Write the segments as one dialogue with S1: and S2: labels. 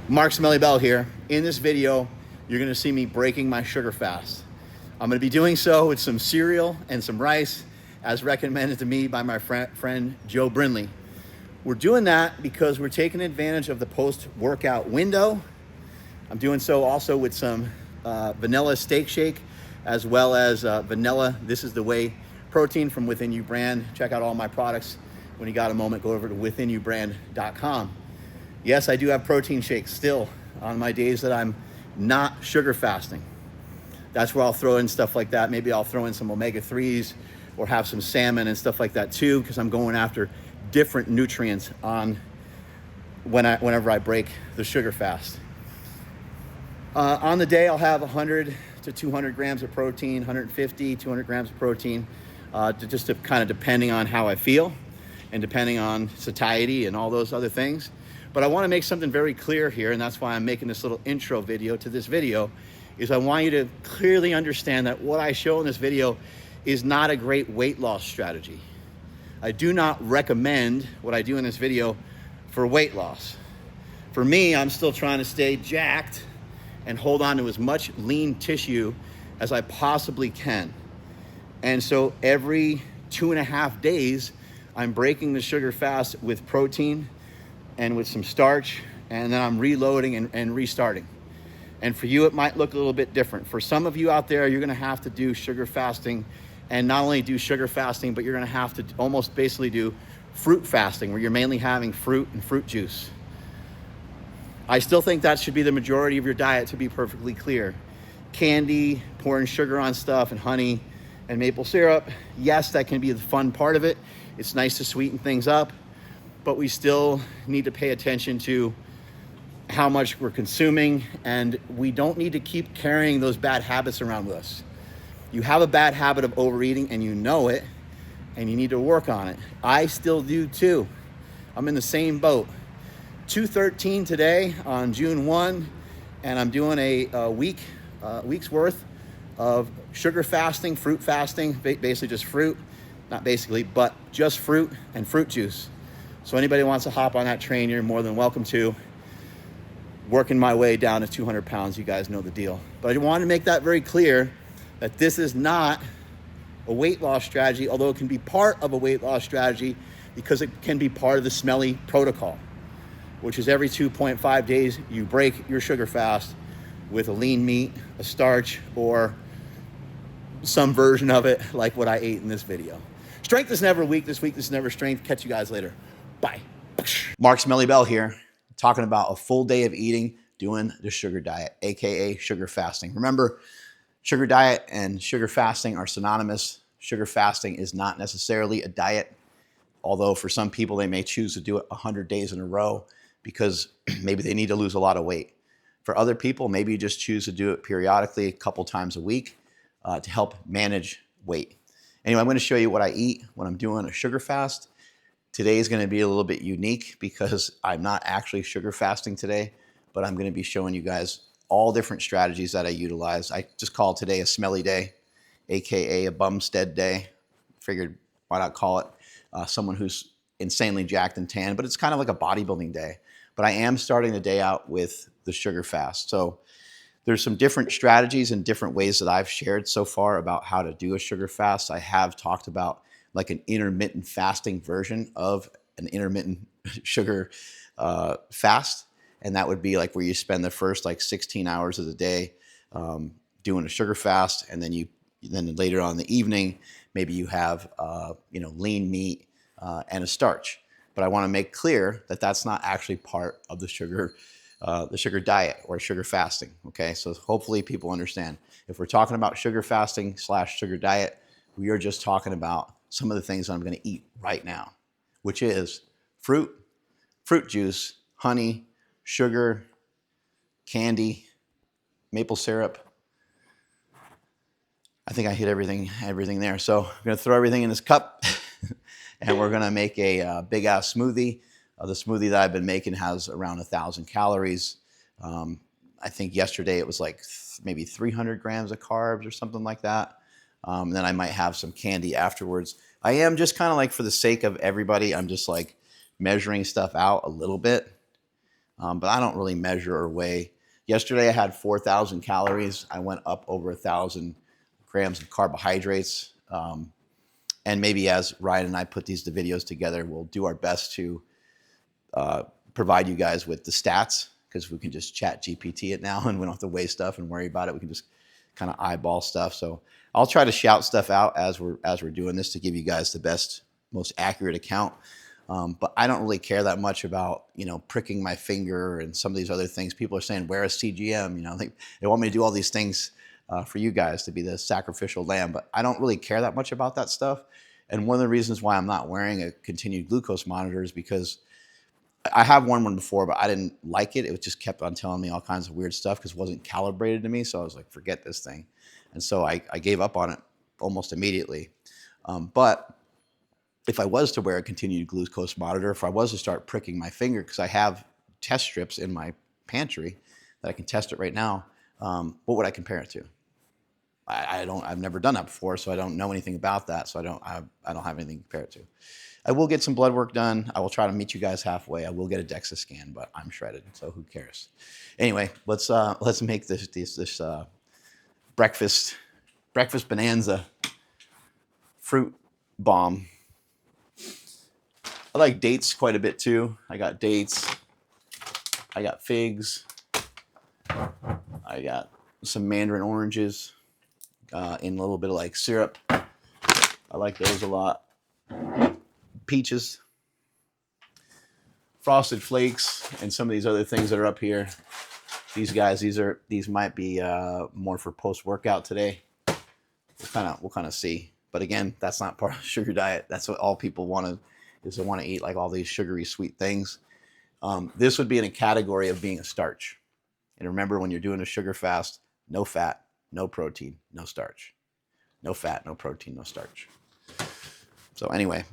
S1: Mark Smelly here. In this video, you're gonna see me breaking my sugar fast. I'm gonna be doing so with some cereal and some rice, as recommended to me by my friend Joe Brinley. We're doing that because we're taking advantage of the post-workout window. I'm doing so also with some vanilla steak shake, as well as vanilla This Is the Way protein from Within You brand. Check out all my products. When you got a moment, go over to withinyoubrand.com. Yes, I do have protein shakes still on my days that I'm not sugar fasting. That's where I'll throw in stuff like that. Maybe I'll throw in some omega-3s or have some salmon and stuff like that too, because I'm going after different nutrients on whenever I break the sugar fast. On the day, I'll have 100 to 200 grams of protein, 150, 200 grams of protein, just to kind of depending on how I feel and depending on satiety and all those other things. But I want to make something very clear here, and that's why I'm making this little intro video to this video, is I want you to clearly understand that what I show in this video is not a great weight loss strategy. I do not recommend what I do in this video for weight loss. For me, I'm still trying to stay jacked and hold on to as much lean tissue as I possibly can. And so every 2.5 days, I'm breaking the sugar fast with protein and with some starch, and then I'm reloading and restarting. And for you, it might look a little bit different. For some of you out there, you're gonna have to do sugar fasting, and not only do sugar fasting, but you're gonna have to almost basically do fruit fasting, where you're mainly having fruit and fruit juice. I still think that should be the majority of your diet, to be perfectly clear. Candy, pouring sugar on stuff, and honey and maple syrup, yes, that can be the fun part of it. It's nice to sweeten things up, but we still need to pay attention to how much we're consuming, and we don't need to keep carrying those bad habits around with us. You have a bad habit of overeating and you know it, and you need to work on it. I still do too. I'm in the same boat. 213 today on June 1, and I'm doing a week's worth of sugar fasting, fruit fasting, basically just fruit, not basically, but just fruit and fruit juice. So anybody who wants to hop on that train, you're more than welcome to. Working my way down to 200 pounds, you guys know the deal. But I wanted to make that very clear that this is not a weight loss strategy, although it can be part of a weight loss strategy because it can be part of the Smelly protocol, which is every 2.5 days, you break your sugar fast with a lean meat, a starch, or some version of it like what I ate in this video. Strength is never weakness, weakness is never strength. Catch you guys later. Bye. Mark Smelly here, talking about a full day of eating, doing the sugar diet, AKA sugar fasting. Remember, sugar diet and sugar fasting are synonymous. Sugar fasting is not necessarily a diet, although for some people they may choose to do it 100 days in a row because maybe they need to lose a lot of weight. For other people, maybe you just choose to do it periodically, a couple times a week, to help manage weight. Anyway, I'm going to show you what I eat when I'm doing a sugar fast. Today is going to be a little bit unique because I'm not actually sugar fasting today, but I'm going to be showing you guys all different strategies that I utilize. I just call today a smelly day, AKA a bumstead day. Figured why not call it someone who's insanely jacked and tan, but it's kind of like a bodybuilding day. But I am starting the day out with the sugar fast. So there's some different strategies and different ways that I've shared so far about how to do a sugar fast. I have talked about like an intermittent fasting version of an intermittent sugar fast. And that would be like where you spend the first like 16 hours of the day doing a sugar fast. And then later on in the evening, maybe you have lean meat and a starch. But I want to make clear that that's not actually part of the sugar diet or sugar fasting. Okay, so hopefully people understand. If we're talking about sugar fasting / sugar diet, we are just talking about some of the things I'm going to eat right now, which is fruit juice, honey, sugar, candy, maple syrup. I think I hit everything there. So I'm going to throw everything in this cup and we're going to make a big ass smoothie. The smoothie that I've been making has around 1,000 calories. I think yesterday it was like maybe 300 grams of carbs or something like that. Then I might have some candy afterwards. I am just kind of like, for the sake of everybody, I'm just like measuring stuff out a little bit. but I don't really measure or weigh. Yesterday I had 4,000 calories. I went up over 1,000 grams of carbohydrates. And maybe as Ryan and I put these videos together, we'll do our best to provide you guys with the stats, because we can just chat GPT it now and we don't have to weigh stuff and worry about it. We can just kind of eyeball stuff. So I'll try to shout stuff out as we're doing this to give you guys the best, most accurate account. But I don't really care that much about, pricking my finger and some of these other things. People are saying, where is CGM? They want me to do all these things for you guys to be the sacrificial lamb, but I don't really care that much about that stuff. And one of the reasons why I'm not wearing a continued glucose monitor is because I have worn one before, but I didn't like it. It just kept on telling me all kinds of weird stuff because it wasn't calibrated to me. So I was like, forget this thing. And so I gave up on it almost immediately. But if I was to wear a continued glucose monitor, if I was to start pricking my finger, because I have test strips in my pantry that I can test it right now, what would I compare it to? I've never done that before, so I don't know anything about that. So I don't have anything to compare it to. I will get some blood work done. I will try to meet you guys halfway. I will get a DEXA scan, but I'm shredded, so who cares? Anyway, let's make this breakfast bonanza fruit bomb. I like dates quite a bit too. I got dates. I got figs. I got some mandarin oranges in a little bit of like syrup. I like those a lot. Peaches, frosted flakes, and some of these other things that are up here. These guys, these might be more for post-workout today. We'll kind of see. But again, that's not part of the sugar diet. That's what all people want to is they want to eat, like all these sugary sweet things. This would be in a category of being a starch. And remember, when you're doing a sugar fast, no fat, no protein, no starch. No fat, no protein, no starch. So anyway,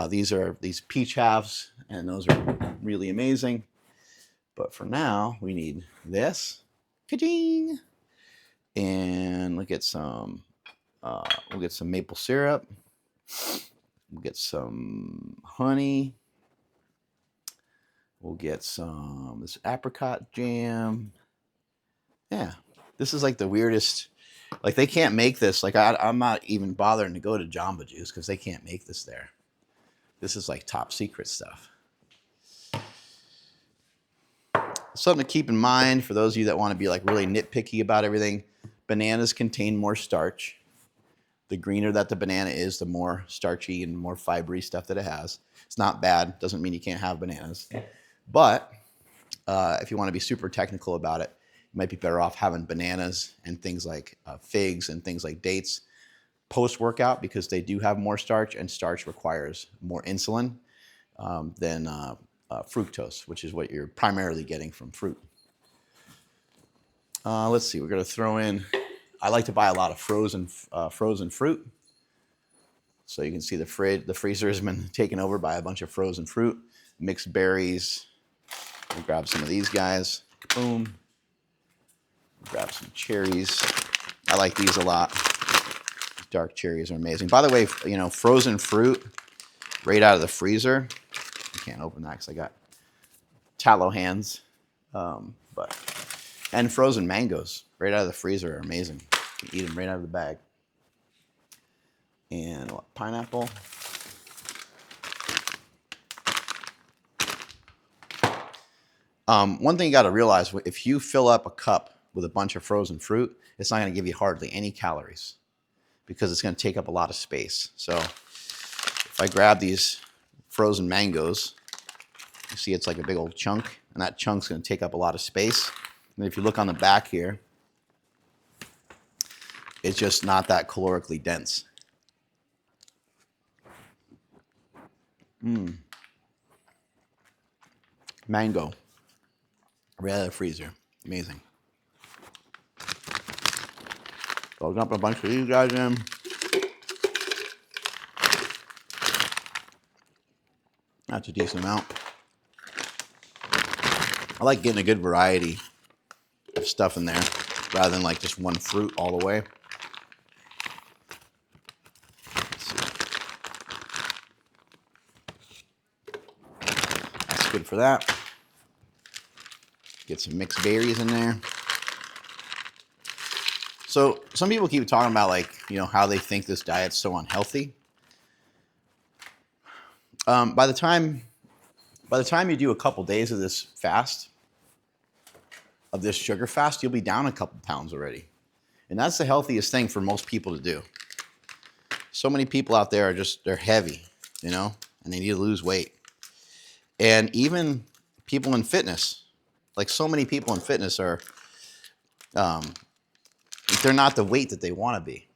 S1: these are these peach halves, and those are really amazing. But for now, we need this. Ka-ching! And we'll get some maple syrup. We'll get some honey. We'll get some this apricot jam. Yeah, this is like the weirdest. Like, they can't make this. Like, I'm not even bothering to go to Jamba Juice because they can't make this there. This is like top secret stuff. Something to keep in mind for those of you that want to be like really nitpicky about everything. Bananas contain more starch. The greener that the banana is, the more starchy and more fibery stuff that it has. It's not bad. Doesn't mean you can't have bananas. But if you want to be super technical about it, you might be better off having bananas and things like figs and things like dates post-workout, because they do have more starch, and starch requires more insulin than fructose, which is what you're primarily getting from fruit. Let's see. We're going to throw in. I like to buy a lot of frozen fruit. So you can see the freezer has been taken over by a bunch of frozen fruit, mixed berries. We'll grab some of these guys. Boom. Grab some cherries. I like these a lot. Dark cherries are amazing. By the way, frozen fruit right out of the freezer. I can't open that because I got tallow hands. And frozen mangoes right out of the freezer are amazing. You can eat them right out of the bag. And pineapple. One thing you got to realize, if you fill up a cup with a bunch of frozen fruit, it's not going to give you hardly any calories because it's going to take up a lot of space. So if I grab these frozen mangoes, you see it's like a big old chunk, and that chunk's going to take up a lot of space. And if you look on the back here, it's just not that calorically dense. Mango. Right out of the freezer. Amazing. So I'll dump a bunch of these guys in. That's a decent amount. I like getting a good variety of stuff in there rather than like just one fruit all the way. Let's see. That's good for that. Get some mixed berries in there. So some people keep talking about, like, you know, how they think this diet's so unhealthy. By the time you do a couple days of this fast, of this sugar fast, you'll be down a couple pounds already. And that's the healthiest thing for most people to do. So many people out there are they're heavy, you know, and they need to lose weight. And even people in fitness, like so many people in fitness are, they're not the weight that they want to be.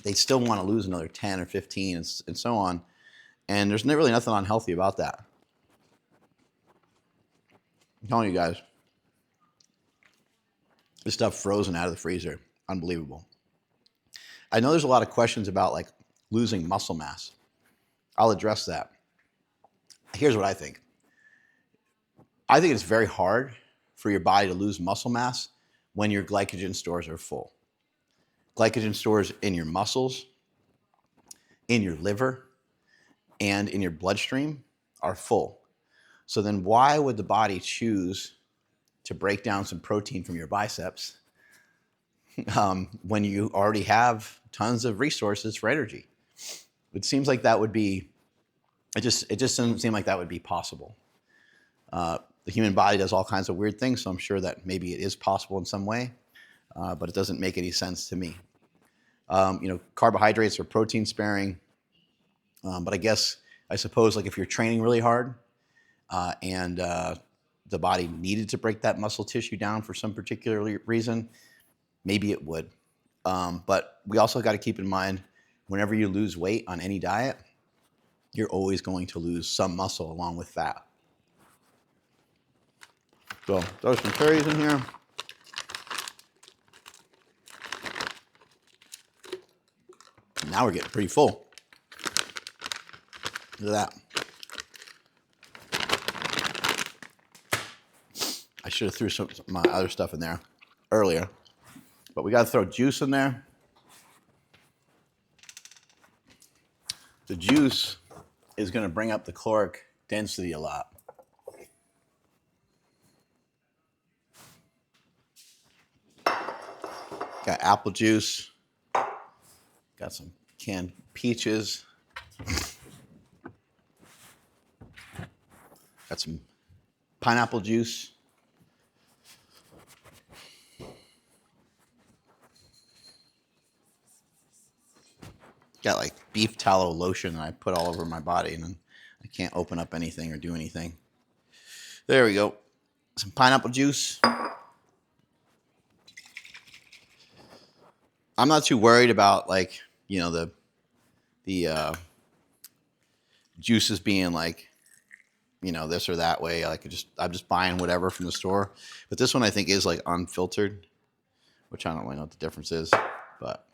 S1: They still want to lose another 10 or 15 and so on. And there's really nothing unhealthy about that. I'm telling you guys, this stuff frozen out of the freezer, unbelievable. I know there's a lot of questions about like losing muscle mass. I'll address that. Here's what I think. I think it's very hard for your body to lose muscle mass when your glycogen stores are full. Glycogen stores in your muscles, in your liver, and in your bloodstream are full. So then why would the body choose to break down some protein from your biceps when you already have tons of resources for energy? It seems like that would be, it just doesn't seem like that would be possible. The human body does all kinds of weird things, so I'm sure that maybe it is possible in some way, but it doesn't make any sense to me. You know, carbohydrates are protein sparing, but I suppose like if you're training really hard and the body needed to break that muscle tissue down for some particular reason, maybe it would. But we also got to keep in mind, whenever you lose weight on any diet, you're always going to lose some muscle along with fat. So throw some cherries in here. Now we're getting pretty full. Look at that. I should have threw some of my other stuff in there earlier, but we got to throw juice in there. The juice is going to bring up the caloric density a lot. Got apple juice. Got some canned peaches. Got some pineapple juice. Got like beef tallow lotion that I put all over my body, and then I can't open up anything or do anything. There we go. Some pineapple juice. I'm not too worried about, like, you know, the juices being like, you know, this or that way. Like I'm just buying whatever from the store. But this one I think is like unfiltered, which I don't really know what the difference is, but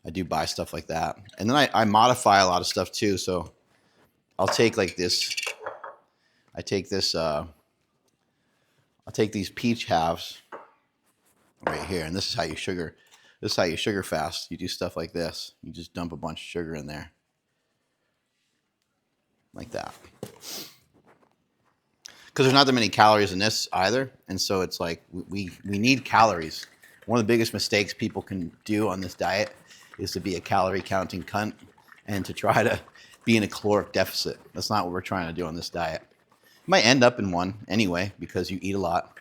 S1: I do buy stuff like that. And then I modify a lot of stuff too. So I'll take like this. I take this. I'll take these peach halves right here, and this is how you sugar. This is how you sugar fast. You do stuff like this. You just dump a bunch of sugar in there, like that. Because there's not that many calories in this either, and so it's like we need calories. One of the biggest mistakes people can do on this diet is to be a calorie counting cunt and to try to be in a caloric deficit. That's not what we're trying to do on this diet. You might end up in one anyway because you eat a lot,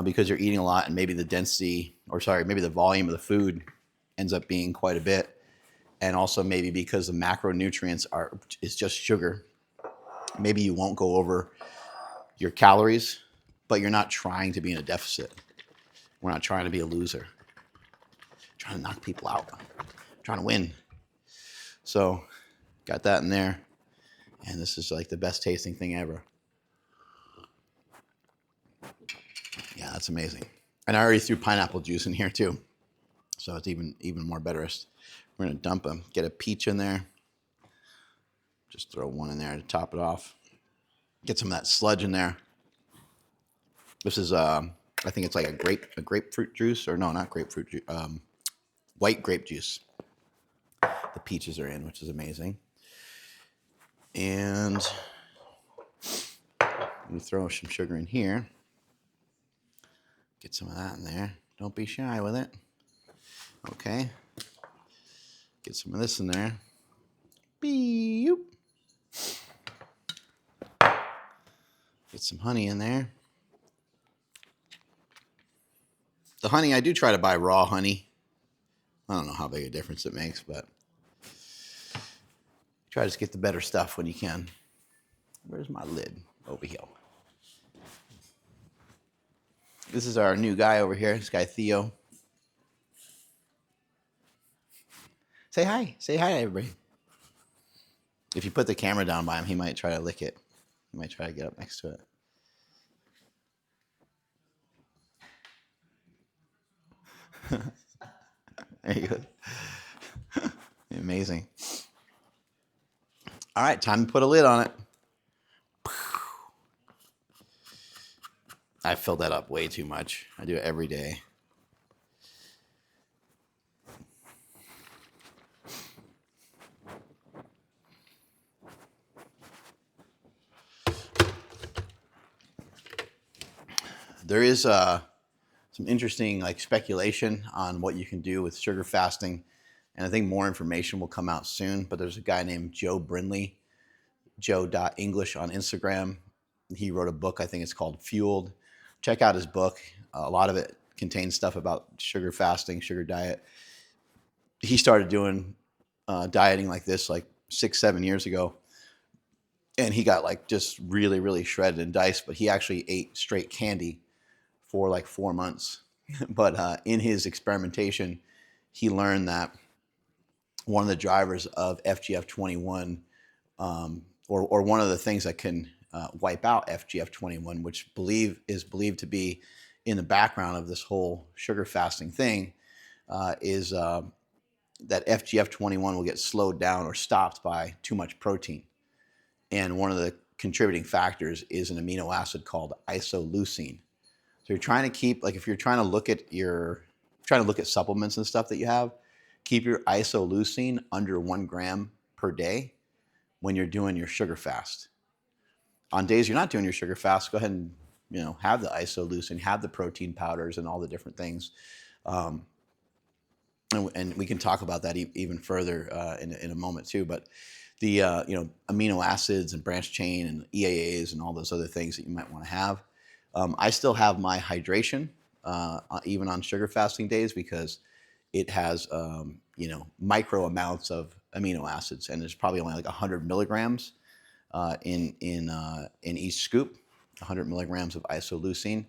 S1: because you're eating a lot, and maybe the density, or sorry, maybe the volume of the food ends up being quite a bit, and also maybe because the macronutrients is just sugar. Maybe you won't go over your calories, but you're not trying to be in a deficit. We're not trying to be a loser. We're trying to knock people out. We're trying to win. So, got that in there. And this is like the best tasting thing ever. Yeah, that's amazing. And I already threw pineapple juice in here too. So it's even more better. We're gonna dump them, get a peach in there. Just throw one in there to top it off. Get some of that sludge in there. This is, I think it's like a grapefruit juice, or no, not grapefruit juice, white grape juice. The peaches are in, which is amazing. And let me throw some sugar in here. Get some of that in there. Don't be shy with it. Okay. Get some of this in there. Beep. Get some honey in there. The honey, I do try to buy raw honey. I don't know how big a difference it makes, but try to just get the better stuff when you can. Where's my lid? Over here. This is our new guy over here, this guy Theo. Say hi. Say hi to everybody. If you put the camera down by him, he might try to lick it. He might try to get up next to it. There you go. Amazing. All right, time to put a lid on it. I filled that up way too much. I do it every day. There is some interesting speculation on what you can do with sugar fasting, and I think more information will come out soon. But there's a guy named Joe Brinley, joe.english on Instagram. He wrote a book, I think it's called Fueled. Check out his book. A lot of it contains stuff about sugar fasting, sugar diet. He started doing dieting like this 6-7 years ago, and he got just really, really shredded and diced, but he actually ate straight candy for 4 months. But in his experimentation, he learned that one of the drivers of FGF21, or one of the things that can wipe out FGF21, which is believed to be in the background of this whole sugar fasting thing, is that FGF21 will get slowed down or stopped by too much protein. And one of the contributing factors is an amino acid called isoleucine. So you're trying to keep, if you're trying to look at supplements and stuff that you have, keep your isoleucine under 1 gram per day when you're doing your sugar fast. On days you're not doing your sugar fast, go ahead and have the isoleucine, have the protein powders and all the different things. And we can talk about that even further in a moment too. But the amino acids and branch chain and EAAs and all those other things that you might want to have. I still have my hydration even on sugar fasting days because it has micro amounts of amino acids, and there's probably only 100 milligrams in each scoop, 100 milligrams of isoleucine.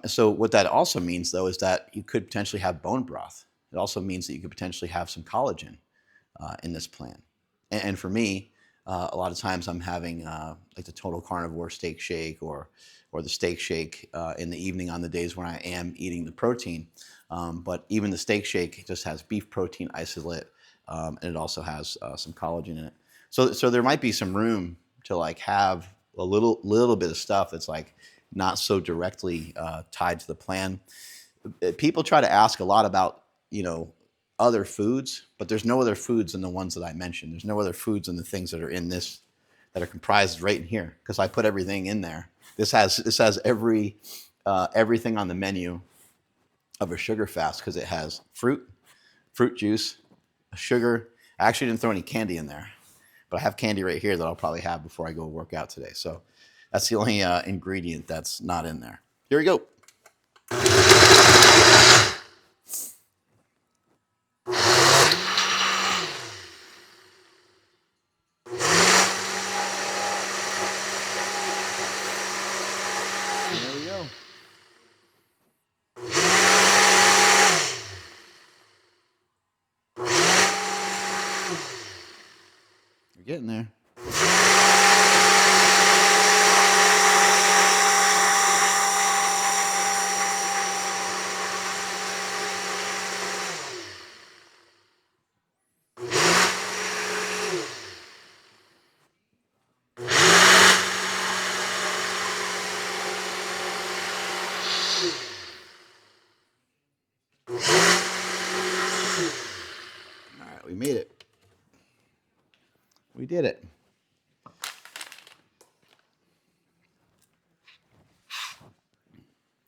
S1: So what that also means, though, is that you could potentially have bone broth. It also means that you could potentially have some collagen in this plan. And for me, a lot of times I'm having the Total Carnivore steak shake or the steak shake in the evening on the days when I am eating the protein. But even the steak shake just has beef protein isolate, and it also has some collagen in it. So there might be some room to have a little bit of stuff that's not so directly tied to the plan. People try to ask a lot about other foods, but there's no other foods than the ones that I mentioned. There's no other foods than the things that are in this, that are comprised right in here, because I put everything in there. This has everything on the menu of a sugar fast, because it has fruit juice, sugar. I actually didn't throw any candy in there, but I have candy right here that I'll probably have before I go work out today. So that's the only ingredient that's not in there. Here we go. There we go. We're getting there. All right, we made it. We did it.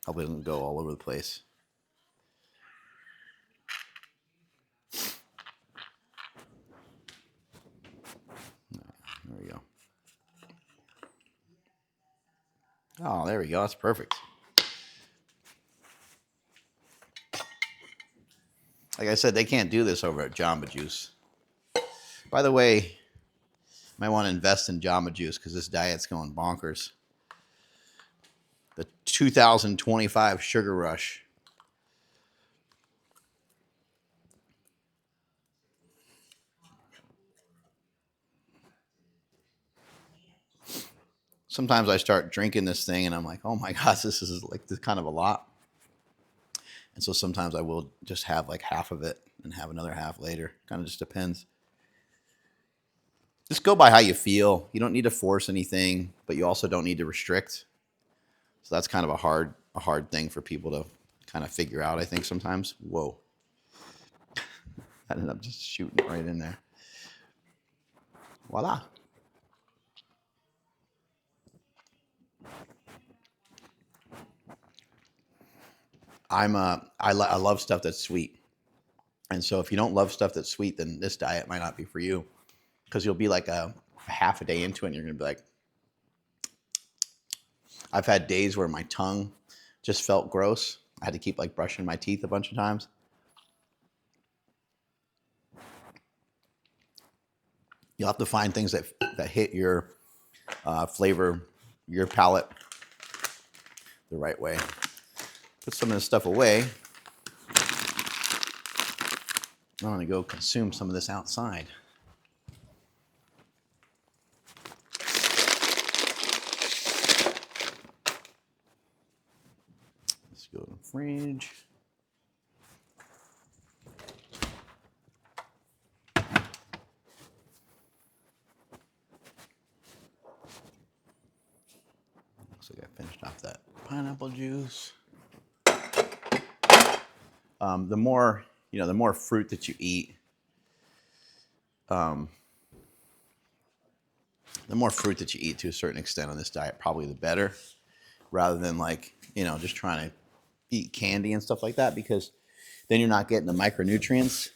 S1: Hope it doesn't go all over the place. There we go. Oh, there we go. That's perfect. Like I said, they can't do this over at Jamba Juice. By the way, you might want to invest in Jamba Juice because this diet's going bonkers. The 2025 Sugar Rush. Sometimes I start drinking this thing and I'm like, oh my gosh, this is like this kind of a lot. And so sometimes I will just have like half of it and have another half later. Kind of just depends. Just go by how you feel. You don't need to force anything, but you also don't need to restrict. So that's kind of a hard thing for people to kind of figure out, I think, sometimes. Whoa. I ended up just shooting right in there. Voila. I love stuff that's sweet. And so if you don't love stuff that's sweet, then this diet might not be for you. Because you'll be like a half a day into it and you're going to be like, I've had days where my tongue just felt gross. I had to keep like brushing my teeth a bunch of times. You'll have to find things that hit your flavor, your palate the right way. Put some of this stuff away. I'm going to go consume some of this outside. Let's go to the fridge. Looks like I finished off that pineapple juice. The more fruit that you eat, the more fruit that you eat to a certain extent on this diet, probably the better, rather than like, just trying to eat candy and stuff like that, because then you're not getting the micronutrients.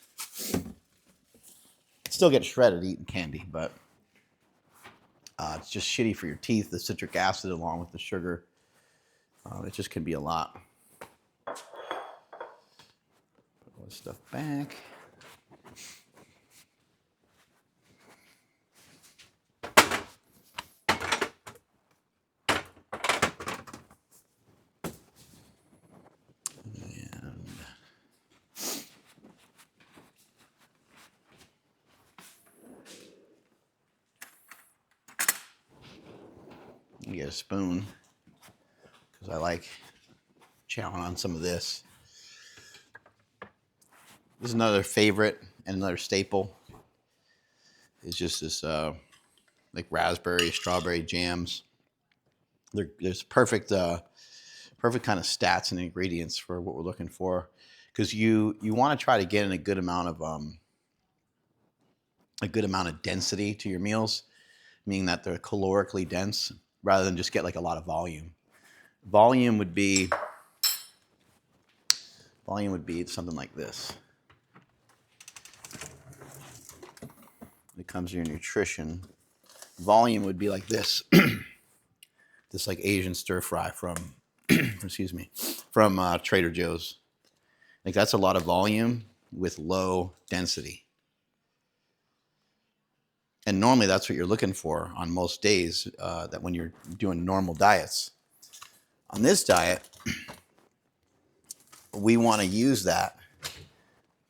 S1: Still get shredded eating candy, but it's just shitty for your teeth, the citric acid along with the sugar. It just can be a lot. Put all this stuff back. You get a spoon because I like chowing on some of this. This is another favorite and another staple. It's just this like raspberry, strawberry jams. There's perfect kind of stats and ingredients for what we're looking for, because you want to try to get in a good amount of density to your meals, meaning that they're calorically dense, rather than just get like a lot of volume. Volume would be something like this. When it comes to your nutrition, volume would be like this. This like Asian stir fry from, from Trader Joe's. Like that's a lot of volume with low density. And normally that's what you're looking for on most days, that when you're doing normal diets. On this diet, we want to use that.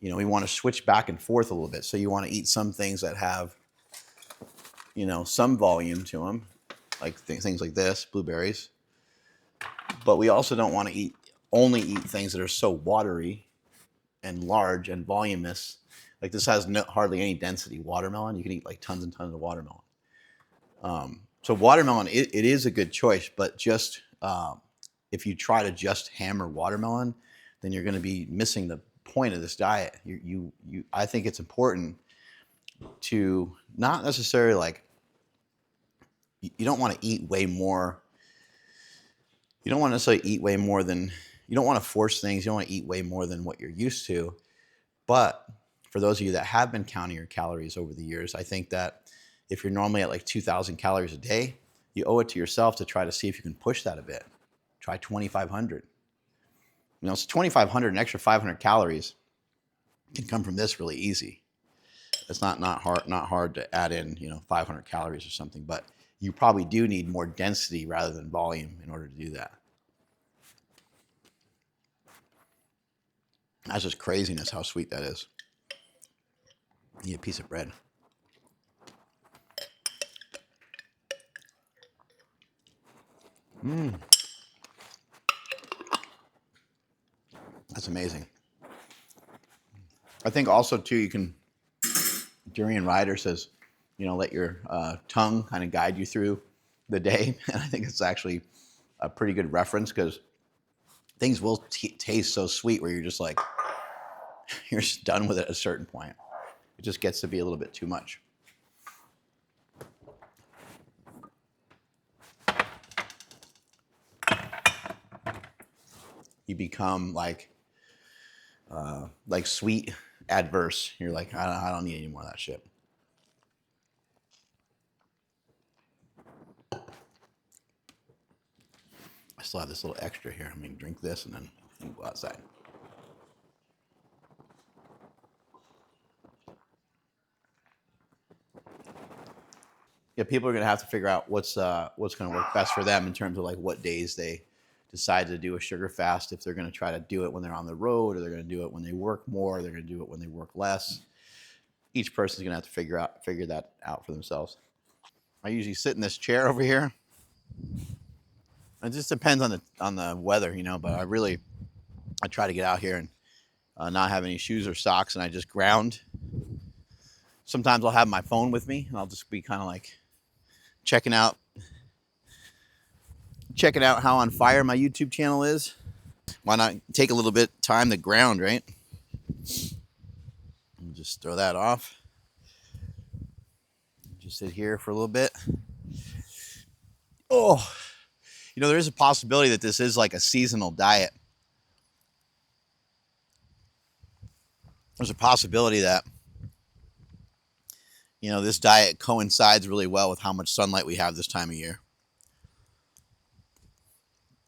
S1: We want to switch back and forth a little bit. So you want to eat some things that have, some volume to them, like things like this, blueberries. But we also don't want to only eat things that are so watery and large and voluminous. Like this has hardly any density. Watermelon, you can eat like tons and tons of watermelon. So watermelon, it is a good choice, but just if you try to just hammer watermelon, then you're going to be missing the point of this diet. I think it's important to not necessarily like, you don't want to eat way more
S2: You don't want to necessarily eat way more than, you don't want to force things. You don't want to eat way more than what you're used to. But for those of you that have been counting your calories over the years, I think that if you're normally at like 2,000 calories a day, you owe it to yourself to try to see if you can push that a bit. Try 2,500. You know, it's 2,500, an extra 500 calories can come from this really easy. It's not hard to add in, 500 calories or something, but you probably do need more density rather than volume in order to do that. That's just craziness how sweet that is. Eat a piece of bread. That's amazing. I think also too, you can, Durian Ryder says, let your tongue kind of guide you through the day. And I think it's actually a pretty good reference because things will taste so sweet where you're just like, you're just done with it at a certain point. It just gets to be a little bit too much. You become like sweet adverse. You're like, I don't need any more of that shit. I still have this little extra here. I'm gonna drink this and then go outside. Yeah, people are gonna have to figure out what's gonna work best for them in terms of like what days they decide to do a sugar fast. If they're gonna try to do it when they're on the road, or they're gonna do it when they work more, or they're gonna do it when they work less. Each person's gonna have to figure that out for themselves. I usually sit in this chair over here. It just depends on the weather, but I try to get out here and not have any shoes or socks, and I just ground. Sometimes I'll have my phone with me, and I'll just be kind of like checking out how on fire my YouTube channel is. Why not take a little bit time to ground, right? Just throw that off. Just sit here for a little bit. Oh, there is a possibility that this is like a seasonal diet. There's a possibility that, this diet coincides really well with how much sunlight we have this time of year.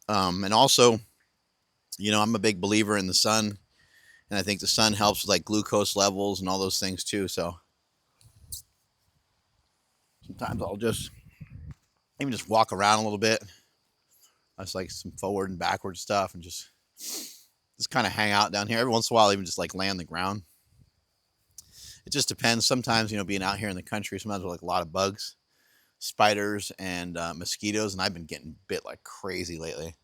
S2: And also, I'm a big believer in the sun, and I think the sun helps with like glucose levels and all those things too. So sometimes I'll just walk around a little bit. That's like some forward and backward stuff, and just kind of hang out down here. Every once in a while, even just like lay on the ground. It just depends. Sometimes, being out here in the country, sometimes there's like a lot of bugs, spiders, and mosquitoes, and I've been getting bit like crazy lately.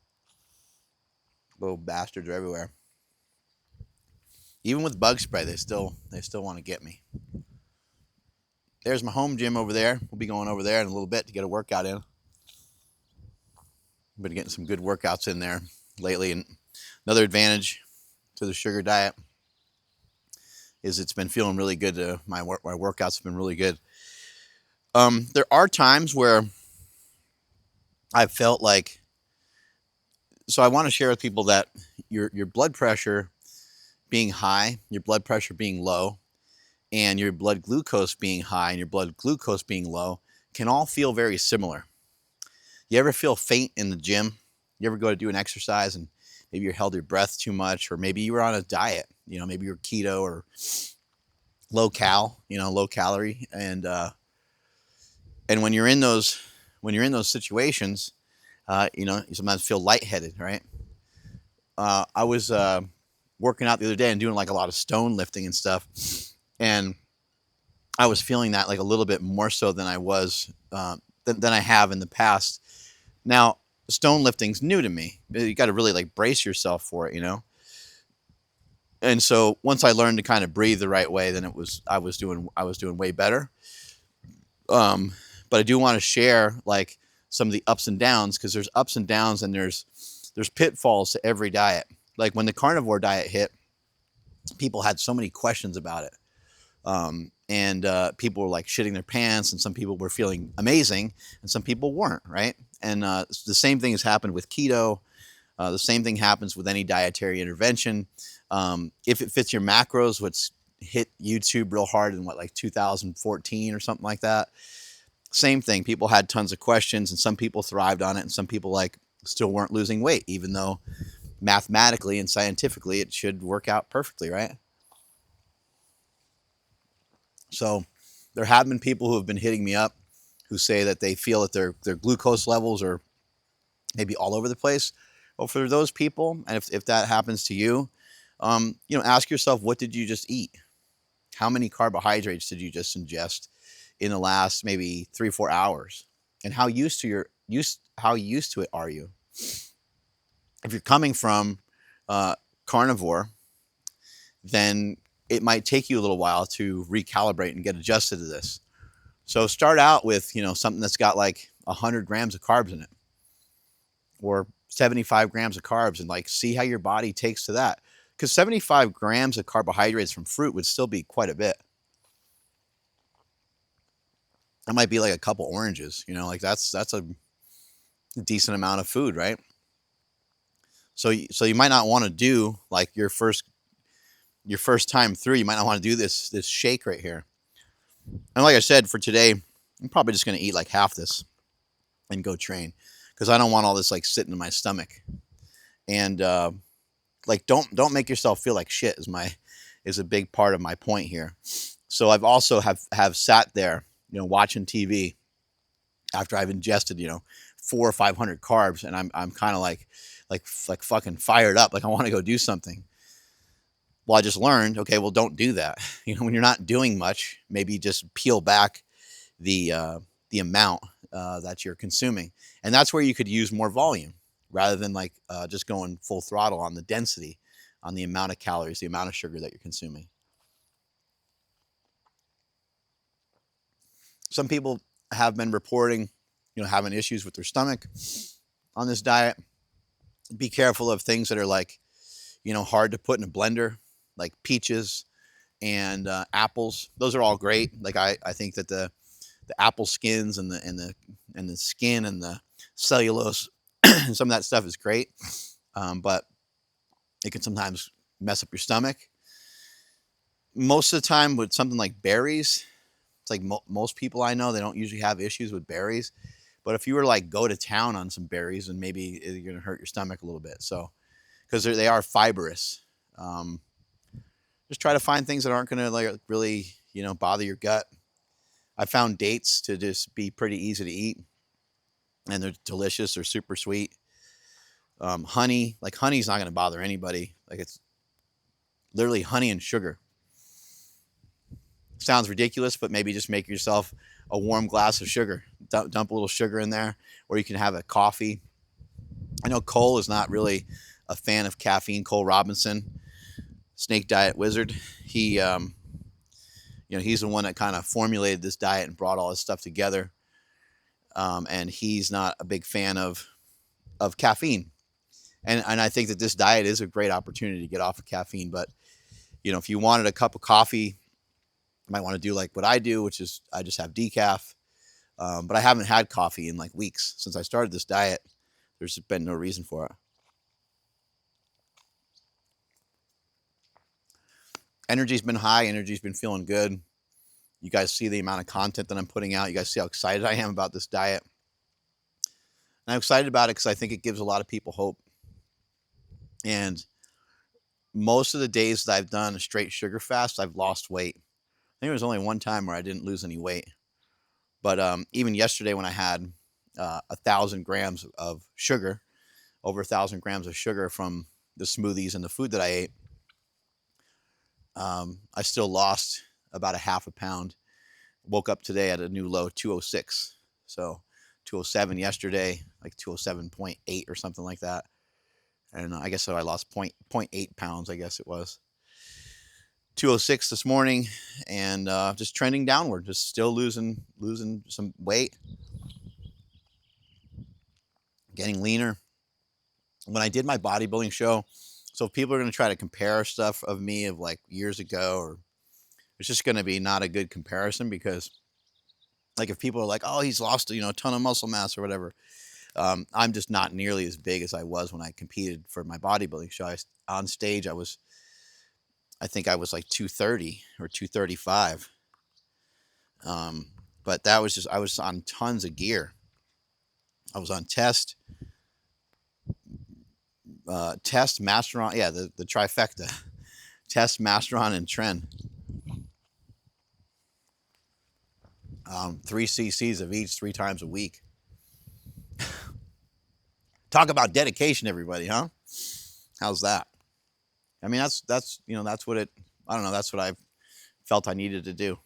S2: Little bastards are everywhere. Even with bug spray, they still want to get me. There's my home gym over there. We'll be going over there in a little bit to get a workout in. Been getting some good workouts in there lately, and another advantage to the sugar diet is it's been feeling really good. My workouts have been really good. There are times where I've felt like, so I want to share with people that your blood pressure being high, your blood pressure being low, and your blood glucose being high and your blood glucose being low can all feel very similar. You ever feel faint in the gym? You ever go to do an exercise and maybe you held your breath too much, or maybe you were on a diet, maybe you're keto or low calorie. And when you're in those situations, you sometimes feel lightheaded, right? I was working out the other day and doing like a lot of stone lifting and stuff. And I was feeling that like a little bit more so than I was, than I have in the past. Now, stone lifting's new to me. You got to really like brace yourself for it, And so once I learned to kind of breathe the right way, then I was doing way better. But I do want to share like some of the ups and downs, because there's ups and downs and there's pitfalls to every diet. Like when the carnivore diet hit, people had so many questions about it. and people were like shitting their pants, and some people were feeling amazing, and some people weren't, right? And the same thing has happened with keto. The same thing happens with any dietary intervention. If it fits your macros, what's hit YouTube real hard in like 2014 or something like that. Same thing. People had tons of questions, and some people thrived on it, and some people like still weren't losing weight, even though mathematically and scientifically it should work out perfectly, right? So there have been people who have been hitting me up who say that they feel that their glucose levels are maybe all over the place. Well, for those people, and if that happens to you, ask yourself, what did you just eat? How many carbohydrates did you just ingest in the last maybe 3-4 hours? And how used to it are you? If you're coming from carnivore, then it might take you a little while to recalibrate and get adjusted to this. So start out with, something that's got like 100 grams of carbs in it, or 75 grams of carbs, and like see how your body takes to that. Because 75 grams of carbohydrates from fruit would still be quite a bit. That might be like a couple oranges, like that's a decent amount of food, right? So you might not want to do like your first time through, you might not want to do this shake right here. And like I said, for today, I'm probably just going to eat like half this and go train, because I don't want all this like sitting in my stomach. And like don't make yourself feel like shit is a big part of my point here. So I've also have sat there, watching TV after I've ingested 400 or 500 carbs, and I'm kind of like fucking fired up, like I want to go do something. Well, I just learned, okay, well, don't do that. When you're not doing much, maybe just peel back the amount that you're consuming, and that's where you could use more volume rather than like just going full throttle on the density, on the amount of calories, the amount of sugar that you're consuming. Some people have been reporting, having issues with their stomach on this diet. Be careful of things that are like, hard to put in a blender, like peaches and apples. Those are all great. Like I think that the apple skins and the skin and the cellulose and some of that stuff is great, but it can sometimes mess up your stomach. Most of the time with something like berries, it's like most people I know, they don't usually have issues with berries. But if you were like go to town on some berries, then maybe you're going to hurt your stomach a little bit. So, because they are fibrous. Just try to find things that aren't going to like really, bother your gut. I found dates to just be pretty easy to eat, and they're delicious. They're super sweet. Honey's not going to bother anybody. Like it's literally honey and sugar. Sounds ridiculous, but maybe just make yourself a warm glass of sugar. Dump a little sugar in there, or you can have a coffee. I know Cole is not really a fan of caffeine. Cole Robinson, Snake Diet Wizard. He, he's the one that kind of formulated this diet and brought all this stuff together. And he's not a big fan of caffeine. And I think that this diet is a great opportunity to get off of caffeine. But, if you wanted a cup of coffee, you might want to do like what I do, which is I just have decaf. But I haven't had coffee in like weeks. Since I started this diet, there's been no reason for it. Energy's been high. Energy's been feeling good. You guys see the amount of content that I'm putting out. You guys see how excited I am about this diet. And I'm excited about it because I think it gives a lot of people hope. And most of the days that I've done a straight sugar fast, I've lost weight. I think there was only one time where I didn't lose any weight. But even yesterday when I had 1,000 grams of sugar, over 1,000 grams of sugar from the smoothies and the food that I ate, I still lost about a half a pound. Woke up today at a new low, 206. So 207 yesterday, like 207.8 or something like that. And I guess so I lost 0.8 pounds, I guess it was. 206 this morning, and just trending downward, just still losing some weight, getting leaner. When I did my bodybuilding show, so if people are going to try to compare stuff of me of like years ago or it's just going to be not a good comparison because, like, if people are like, oh, he's lost, a ton of muscle mass or whatever, I'm just not nearly as big as I was when I competed for my bodybuilding show. On stage, I think I was like 230 or 235. But that was just, I was on tons of gear. I was on Test, Masteron, yeah, the trifecta, Test, Masteron, and Tren. 3 cc's of each 3 times a week. Talk about dedication, everybody, huh? How's that? I mean, that's that's what I don't know, that's what I felt I needed to do.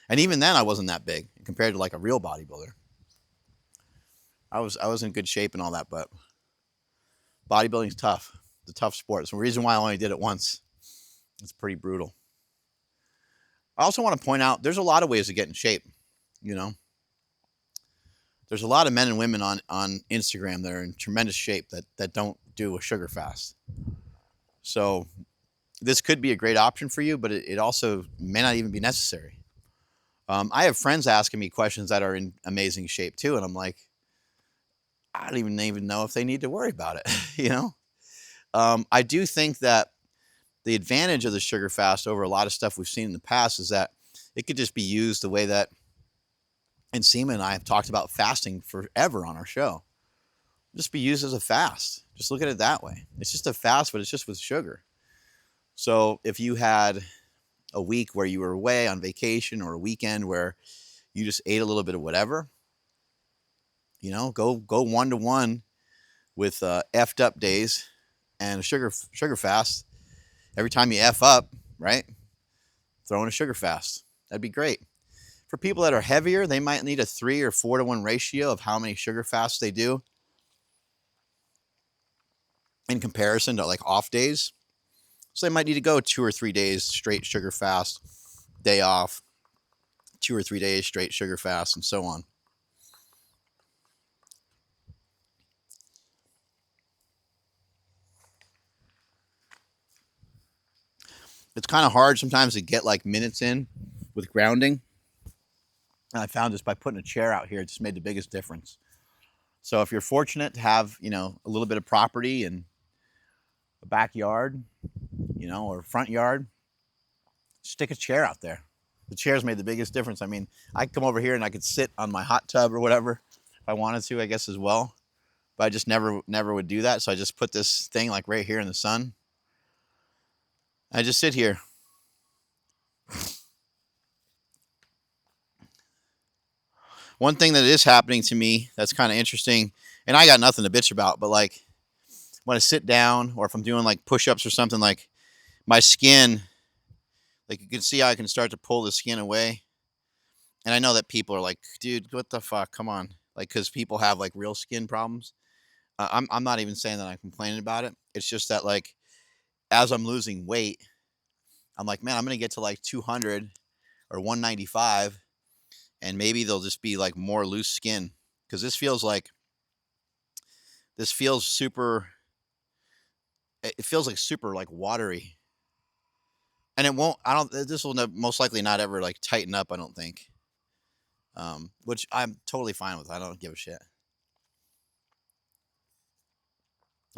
S2: And even then I wasn't that big compared to like a real bodybuilder. I was in good shape and all that, but bodybuilding's tough. It's a tough sport. It's the reason why I only did it once. It's pretty brutal. I also want to point out there's a lot of ways to get in shape, There's a lot of men and women on Instagram that are in tremendous shape that don't do a sugar fast. So this could be a great option for you, but it also may not even be necessary. I have friends asking me questions that are in amazing shape too, and I'm like, I don't even know if they need to worry about it, I do think that the advantage of the sugar fast over a lot of stuff we've seen in the past is that it could just be used the way that, and Seema and I have talked about fasting forever on our show. Just be used as a fast. Just look at it that way. It's just a fast, but it's just with sugar. So if you had a week where you were away on vacation or a weekend where you just ate a little bit of whatever, go 1-to-1 with effed up days and a sugar fast. Every time you F up, right? Throw in a sugar fast. That'd be great. For people that are heavier, they might need a 3 or 4-to-1 ratio of how many sugar fasts they do in comparison to like off days. So they might need to go 2 or 3 days straight sugar fast, day off, 2 or 3 days straight sugar fast, and so on. It's kind of hard sometimes to get like minutes in with grounding. And I found just by putting a chair out here, it just made the biggest difference. So if you're fortunate to have, a little bit of property and a backyard, or front yard, stick a chair out there. The chairs made the biggest difference. I mean, I could come over here and I could sit on my hot tub or whatever if I wanted to, I guess, as well. But I just never would do that. So I just put this thing like right here in the sun. I just sit here. One thing that is happening to me that's kind of interesting, and I got nothing to bitch about, but like when I sit down or if I'm doing like push-ups or something, like my skin, like you can see how I can start to pull the skin away. And I know that people are like, dude, what the fuck? Come on. Like, because people have like real skin problems. I'm not even saying that I'm complaining about it. It's just that like, as I'm losing weight, I'm like, man, I'm going to get to like 200 or 195 and maybe there'll just be like more loose skin. Because this feels super, it feels like super like watery. And it won't, this will most likely not ever like tighten up, I don't think. Which I'm totally fine with. I don't give a shit.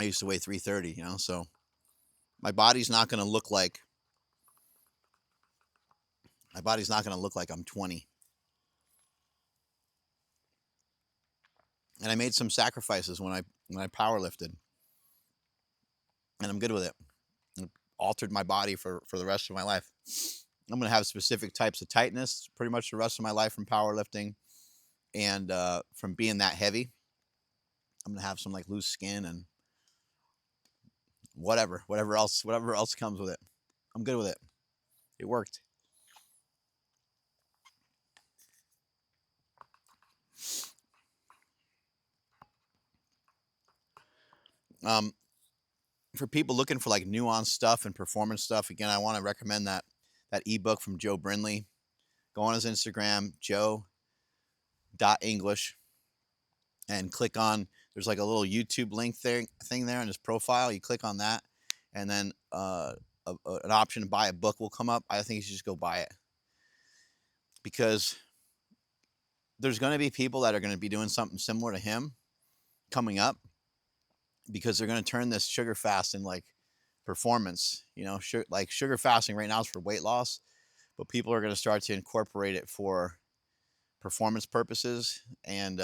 S2: I used to weigh 330, so my body's not going to look like I'm 20. And I made some sacrifices when I power lifted. And I'm good with it. It altered my body for the rest of my life. I'm going to have specific types of tightness pretty much the rest of my life from powerlifting and from being that heavy. I'm going to have some like loose skin and whatever else comes with it. I'm good with it. It worked. For people looking for like nuanced stuff and performance stuff, again, I want to recommend that ebook from Joe Brinley. Go on his Instagram, joe.english, and click on, there's like a little YouTube link thing there in his profile. You click on that, and then an option to buy a book will come up. I think you should just go buy it. because there's going to be people that are going to be doing something similar to him coming up, because they're going to turn this sugar fast in like performance. You know, like sugar fasting right now is for weight loss, but people are going to start to incorporate it for performance purposes. And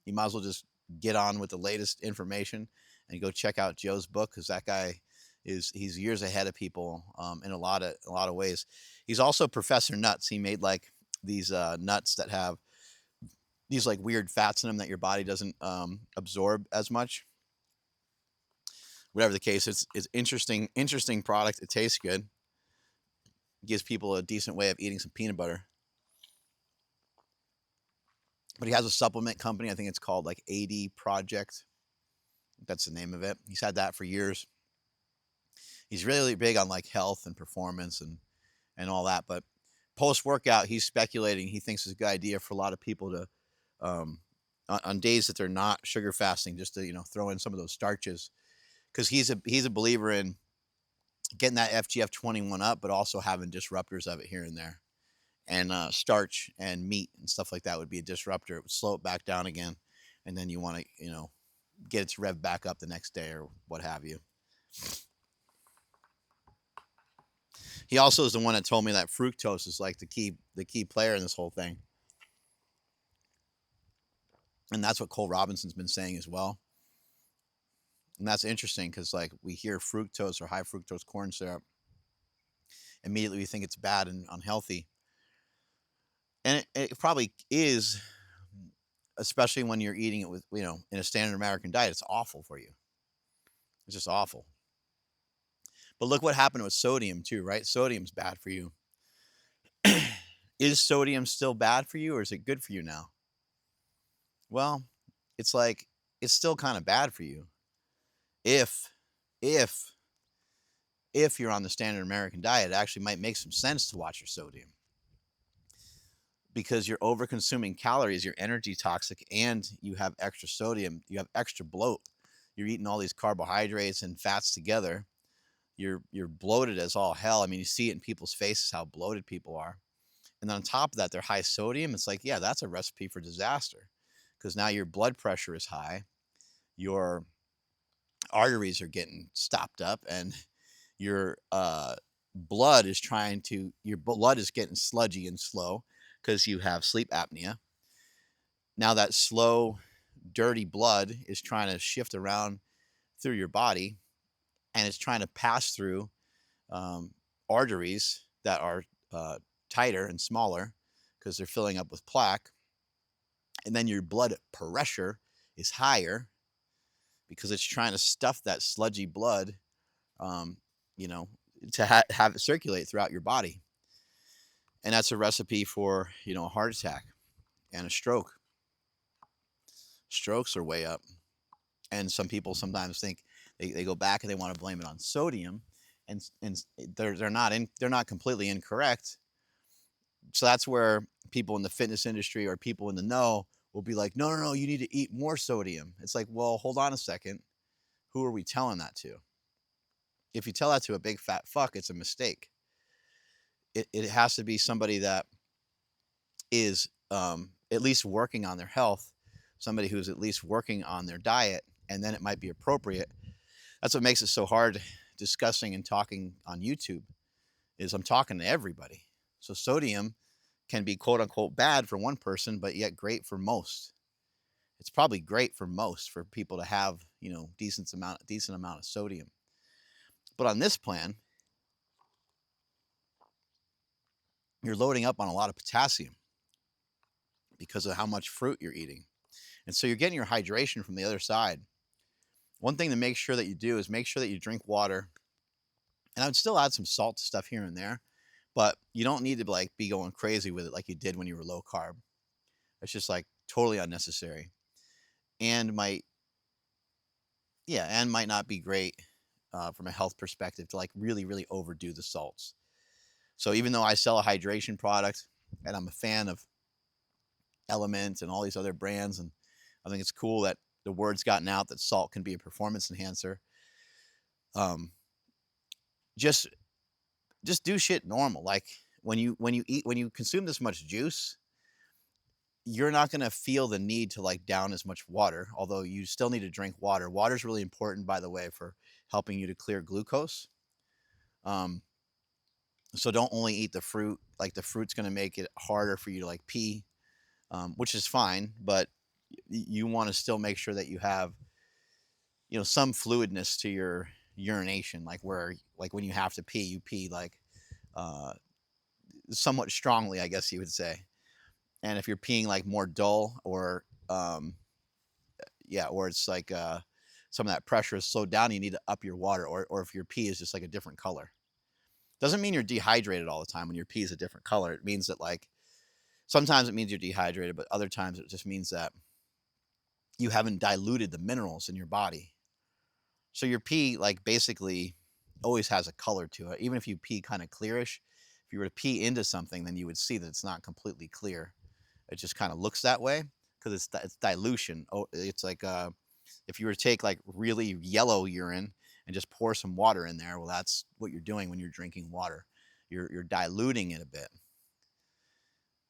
S2: you might as well just get on with the latest information and go check out Joe's book, because that guy he's years ahead of people in a lot of ways. He's also Professor Nuts. He made like these nuts that have these like weird fats in them that your body doesn't absorb as much. Whatever the case, it's interesting product. It tastes good. It gives people a decent way of eating some peanut butter. But he has a supplement company. I think it's called like 80 Project. That's the name of it. He's had that for years. He's really big on like health and performance and all that. But post workout, he's speculating. He thinks it's a good idea for a lot of people to, on days that they're not sugar fasting, just to throw in some of those starches, because he's a believer in getting that FGF21 up, but also having disruptors of it here and there. And starch and meat and stuff like that would be a disruptor. It would slow it back down again, and then you want to get its rev back up the next day or what have you. He also is the one that told me that fructose is like the key player in this whole thing. And that's what Cole Robinson's been saying as well. And that's interesting, because like we hear fructose or high fructose corn syrup, immediately we think it's bad and unhealthy. And it probably is, especially when you're eating it with, in a standard American diet. It's awful for you. It's just awful. But look what happened with sodium too, right? Sodium's bad for you. Is sodium still bad for you, or is it good for you now? Well, it's like, it's still kind of bad for you if you're on the standard American diet. It actually might make some sense to watch your sodium, because you're over consuming calories, you're energy toxic, and you have extra sodium, you have extra bloat. You're eating all these carbohydrates and fats together. You're bloated as all hell. I mean, you see it in people's faces how bloated people are. And then on top of that, they're high sodium. It's like, yeah, that's a recipe for disaster, because now your blood pressure is high, your arteries are getting stopped up, and your blood is getting sludgy and slow, because you have sleep apnea. Now that slow, dirty blood is trying to shift around through your body, and it's trying to pass through arteries that are tighter and smaller, because they're filling up with plaque. And then your blood pressure is higher, because it's trying to stuff that sludgy blood, to have it circulate throughout your body. And that's a recipe for, a heart attack and a stroke. Strokes are way up. And some people sometimes think they go back and they want to blame it on sodium, and they're not completely incorrect. So that's where people in the fitness industry or people in the know will be like, no, you need to eat more sodium. It's like, well, hold on a second. Who are we telling that to? If you tell that to a big fat fuck, it's a mistake. It has to be somebody that is at least working on their health, somebody who's at least working on their diet, and then it might be appropriate. That's what makes it so hard discussing and talking on YouTube, is I'm talking to everybody. So sodium can be quote unquote bad for one person, but yet great for most. It's probably great for most, for people to have, decent amount of sodium. But on this plan, you're loading up on a lot of potassium because of how much fruit you're eating. And so you're getting your hydration from the other side. One thing to make sure that you do is make sure that you drink water. And I would still add some salt to stuff here and there, but you don't need to be going crazy with it like you did when you were low carb. It's just like totally unnecessary, and might not be great from a health perspective to really, really overdo the salts. So even though I sell a hydration product and I'm a fan of Element and all these other brands, and I think it's cool that the word's gotten out that salt can be a performance enhancer, just do shit normal. Like when you consume this much juice, you're not going to feel the need to like down as much water, although you still need to drink water. Water is really important, by the way, for helping you to clear glucose. So don't only eat the fruit. Like the fruit's going to make it harder for you to like pee, which is fine, but you want to still make sure that you have, some fluidness to your urination, like when you have to pee, you pee like somewhat strongly, I guess you would say. And if you're peeing like more dull or or it's like some of that pressure is slowed down, you need to up your water, or if your pee is just like a different color. Doesn't mean you're dehydrated all the time when your pee is a different color. It means that like sometimes it means you're dehydrated, but other times it just means that you haven't diluted the minerals in your body. So your pee like basically always has a color to it. Even if you pee kind of clearish, if you were to pee into something, then you would see that it's not completely clear. It just kind of looks that way because it's dilution. Oh, it's like if you were to take like really yellow urine and just pour some water in there, well, that's what you're doing when you're drinking water. You're diluting it a bit.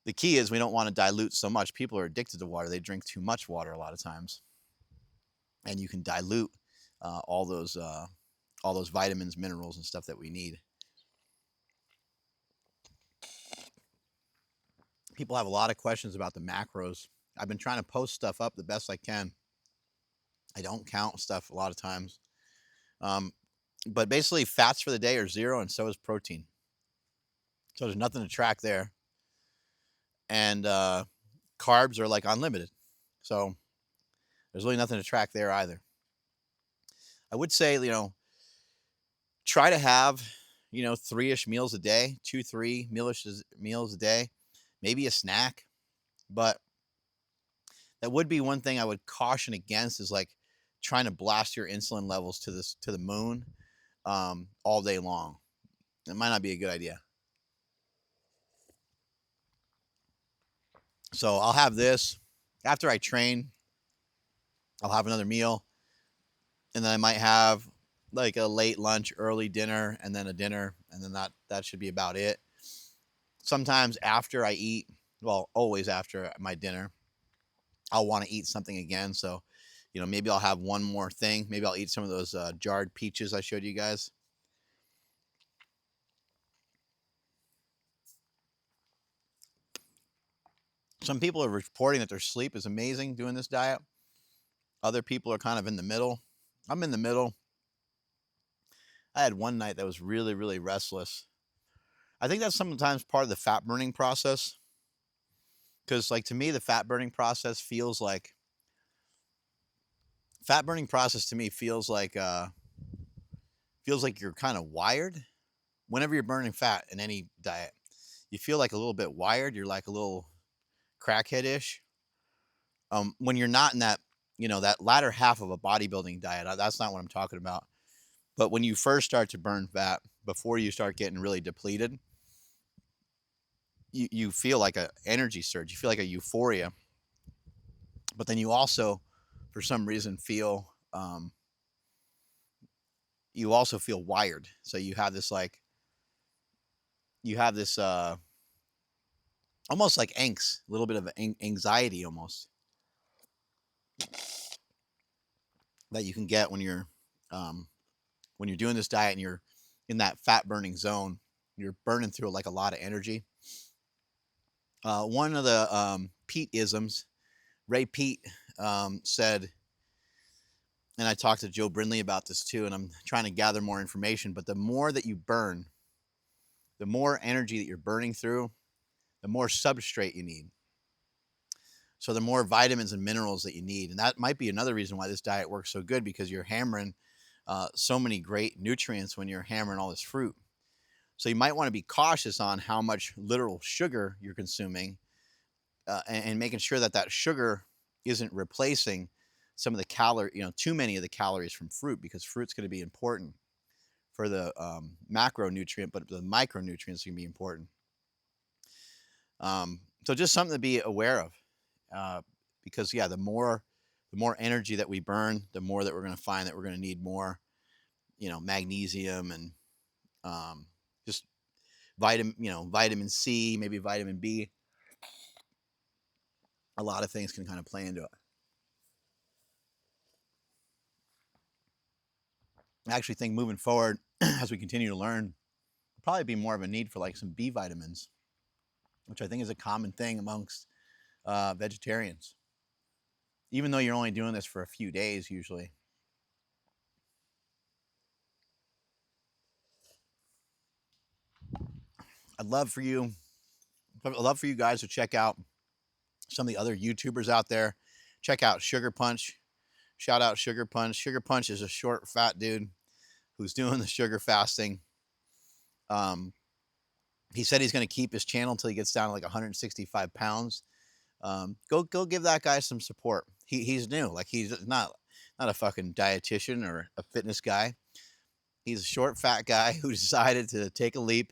S2: The key is we don't want to dilute so much. People are addicted to water. They drink too much water a lot of times, and you can dilute all those vitamins, minerals, and stuff that we need. People have a lot of questions about the macros. I've been trying to post stuff up the best I can. I don't count stuff a lot of times. But basically fats for the day are 0, and so is protein. So there's nothing to track there. And carbs are like unlimited. So there's really nothing to track there either. I would say, try to have, 3-ish meals a day, 2-3 meals a day, maybe a snack. But that would be one thing I would caution against is like trying to blast your insulin levels to the moon all day long. It might not be a good idea. So I'll have this after I train. I'll have another meal, and then I might have like a late lunch, early dinner, and then a dinner, and then that should be about it. Sometimes after I eat, well, always after my dinner, I'll want to eat something again. So, maybe I'll have one more thing. Maybe I'll eat some of those jarred peaches I showed you guys. Some people are reporting that their sleep is amazing doing this diet. Other people are kind of in the middle. I'm in the middle. I had one night that was really, really restless. I think that's sometimes part of the fat burning process. Because, like, to me, the fat burning process feels like you're kind of wired. Whenever you're burning fat in any diet, you feel like a little bit wired. You're like a little crackhead-ish. When you're not in that, that latter half of a bodybuilding diet, that's not what I'm talking about. But when you first start to burn fat, before you start getting really depleted, you feel like an energy surge. You feel like a euphoria. But then you also, for some reason, feel wired. So you have this almost like angst, a little bit of anxiety almost, that you can get when you're doing this diet and you're in that fat burning zone. You're burning through like a lot of energy. One of the Pete isms, Ray Pete said, and I talked to Joe Brinley about this too, and I'm trying to gather more information, but the more that you burn, the more energy that you're burning through, the more substrate you need. So the more vitamins and minerals that you need. And that might be another reason why this diet works so good, because you're hammering so many great nutrients when you're hammering all this fruit. So you might want to be cautious on how much literal sugar you're consuming and making sure that sugar isn't replacing some of the too many of the calories from fruit, because fruit's going to be important for the macronutrient, but the micronutrients can be important. So just something to be aware of, because the more energy that we burn, the more that we're going to find that we're going to need more, magnesium and just vitamin C, maybe vitamin B. A lot of things can kind of play into it. I actually think moving forward, as we continue to learn, there'll probably be more of a need for like some B vitamins, which I think is a common thing amongst vegetarians. Even though you're only doing this for a few days usually. I'd love for you guys to check out some of the other YouTubers out there. Check out Sugar Punch. Shout out Sugar Punch. Sugar Punch is a short, fat dude who's doing the sugar fasting. He said he's going to keep his channel until he gets down to like 165 pounds. Go give that guy some support. He's new. Like, he's not a fucking dietitian or a fitness guy. He's a short, fat guy who decided to take a leap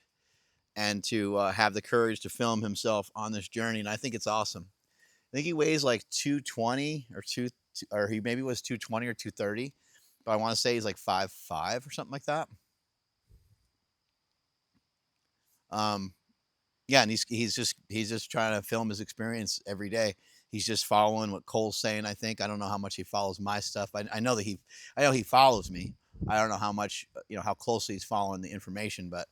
S2: and to have the courage to film himself on this journey. And I think it's awesome. I think he weighs like 220 or he maybe was 220 or 230, but I want to say he's like 5'5" or something like that. Yeah, and he's just trying to film his experience every day. He's just following what Cole's saying. I think, I don't know how much he follows my stuff. I know he follows me. I don't know how much, how closely he's following the information, but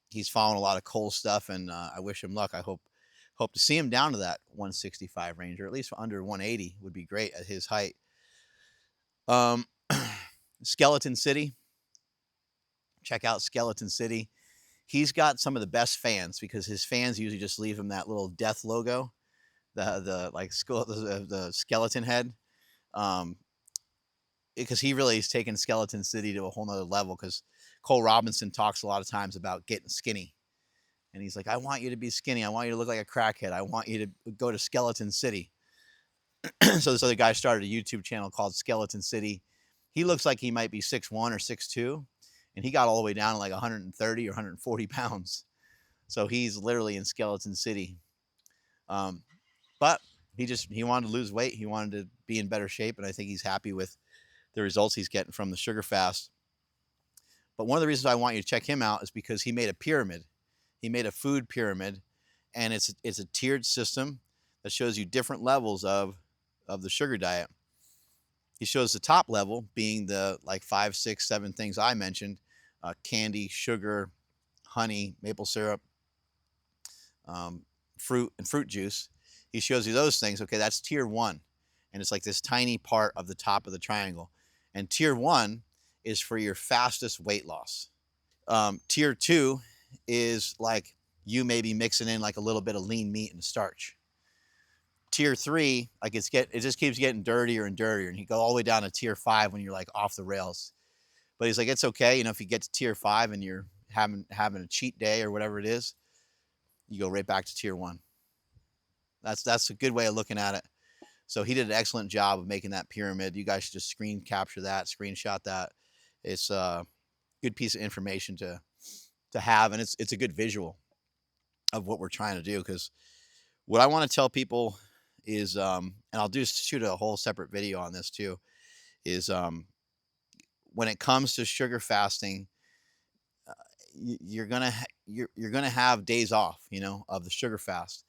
S2: he's following a lot of Cole's stuff, and I wish him luck. I hope to see him down to that 165 range, or at least under 180 would be great at his height. Skeleton City. Check out Skeleton City. He's got some of the best fans, because his fans usually just leave him that little death logo, the skeleton head, because he really has taken Skeleton City to a whole nother level. Because Cole Robinson talks a lot of times about getting skinny, and he's like, I want you to be skinny. I want you to look like a crackhead. I want you to go to Skeleton City. So this other guy started a YouTube channel called Skeleton City. He looks like he might be 6'1" or 6'2", and he got all the way down to like 130 or 140 pounds. So he's literally in Skeleton City. But he wanted to lose weight. He wanted to be in better shape, and I think he's happy with the results he's getting from the sugar fast. But one of the reasons I want you to check him out is because he made a pyramid. He made a food pyramid, and it's a tiered system that shows you different levels of the sugar diet. He shows the top level being the like 5, 6, 7 things I mentioned: candy, sugar, honey, maple syrup, fruit, and fruit juice. He shows you those things. Okay, that's tier 1, and it's like this tiny part of the top of the triangle. And tier 1 is for your fastest weight loss. Tier 2 is like you maybe mixing in like a little bit of lean meat and starch. Tier 3, like it just keeps getting dirtier and dirtier, and you go all the way down to tier 5 when you're like off the rails. But he's like, it's okay, if you get to tier 5 and you're having a cheat day or whatever it is, you go right back to tier 1. That's a good way of looking at it. So he did an excellent job of making that pyramid. You guys should just screenshot that. It's a good piece of information to have, and it's a good visual of what we're trying to do. Because what I want to tell people is, and I'll shoot a whole separate video on this too, is when it comes to sugar fasting, you're gonna have days off, of the sugar fast.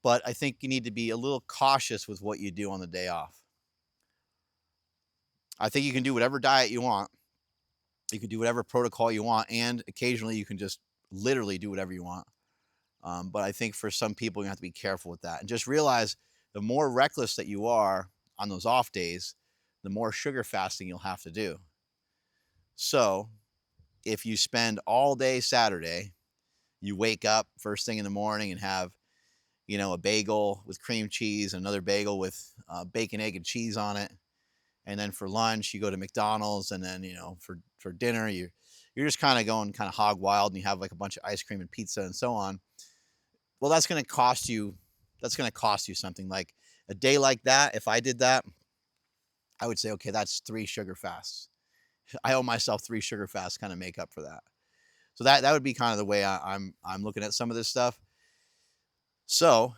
S2: But I think you need to be a little cautious with what you do on the day off. I think you can do whatever diet you want. You can do whatever protocol you want, and occasionally you can just literally do whatever you want. But I think for some people, you have to be careful with that. And just realize the more reckless that you are on those off days, the more sugar fasting you'll have to do. So if you spend all day Saturday, you wake up first thing in the morning and have, a bagel with cream cheese, another bagel with bacon, egg, and cheese on it. And then for lunch, you go to McDonald's, and then, for dinner, you're just kind of going kind of hog wild, and you have like a bunch of ice cream and pizza and so on. Well, that's going to cost you something. Like a day like that, if I did that, I would say, okay, that's 3 sugar fasts. I owe myself 3 sugar fasts kind of make up for that. So that would be kind of the way I'm looking at some of this stuff. So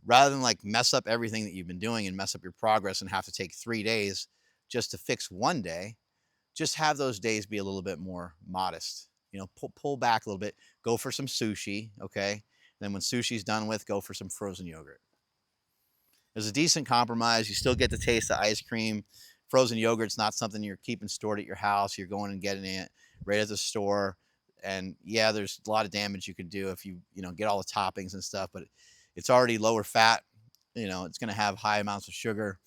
S2: rather than like mess up everything that you've been doing and mess up your progress and have to take 3 days just to fix one day, just have those days be a little bit more modest. You know, pull back a little bit. Go for some sushi, okay? Then when sushi's done with, go for some frozen yogurt. There's a decent compromise. You still get the taste of ice cream. Frozen yogurt's not something you're keeping stored at your house. You're going and getting it right at the store. And yeah, there's a lot of damage you could do if you get all the toppings and stuff, but it's already lower fat. It's going to have high amounts of sugar.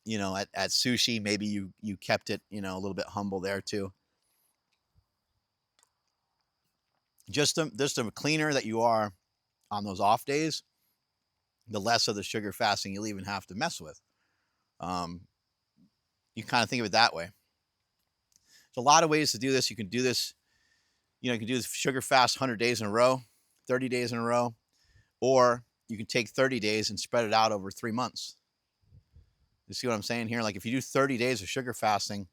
S2: At sushi, maybe you kept it, a little bit humble there too. Just the cleaner that you are on those off days, the less of the sugar fasting you'll even have to mess with. You kind of think of it that way. There's a lot of ways to do this. You can do this, you can do this sugar fast 100 days in a row, 30 days in a row, or you can take 30 days and spread it out over 3 months. You see what I'm saying here? Like if you do 30 days of sugar fasting,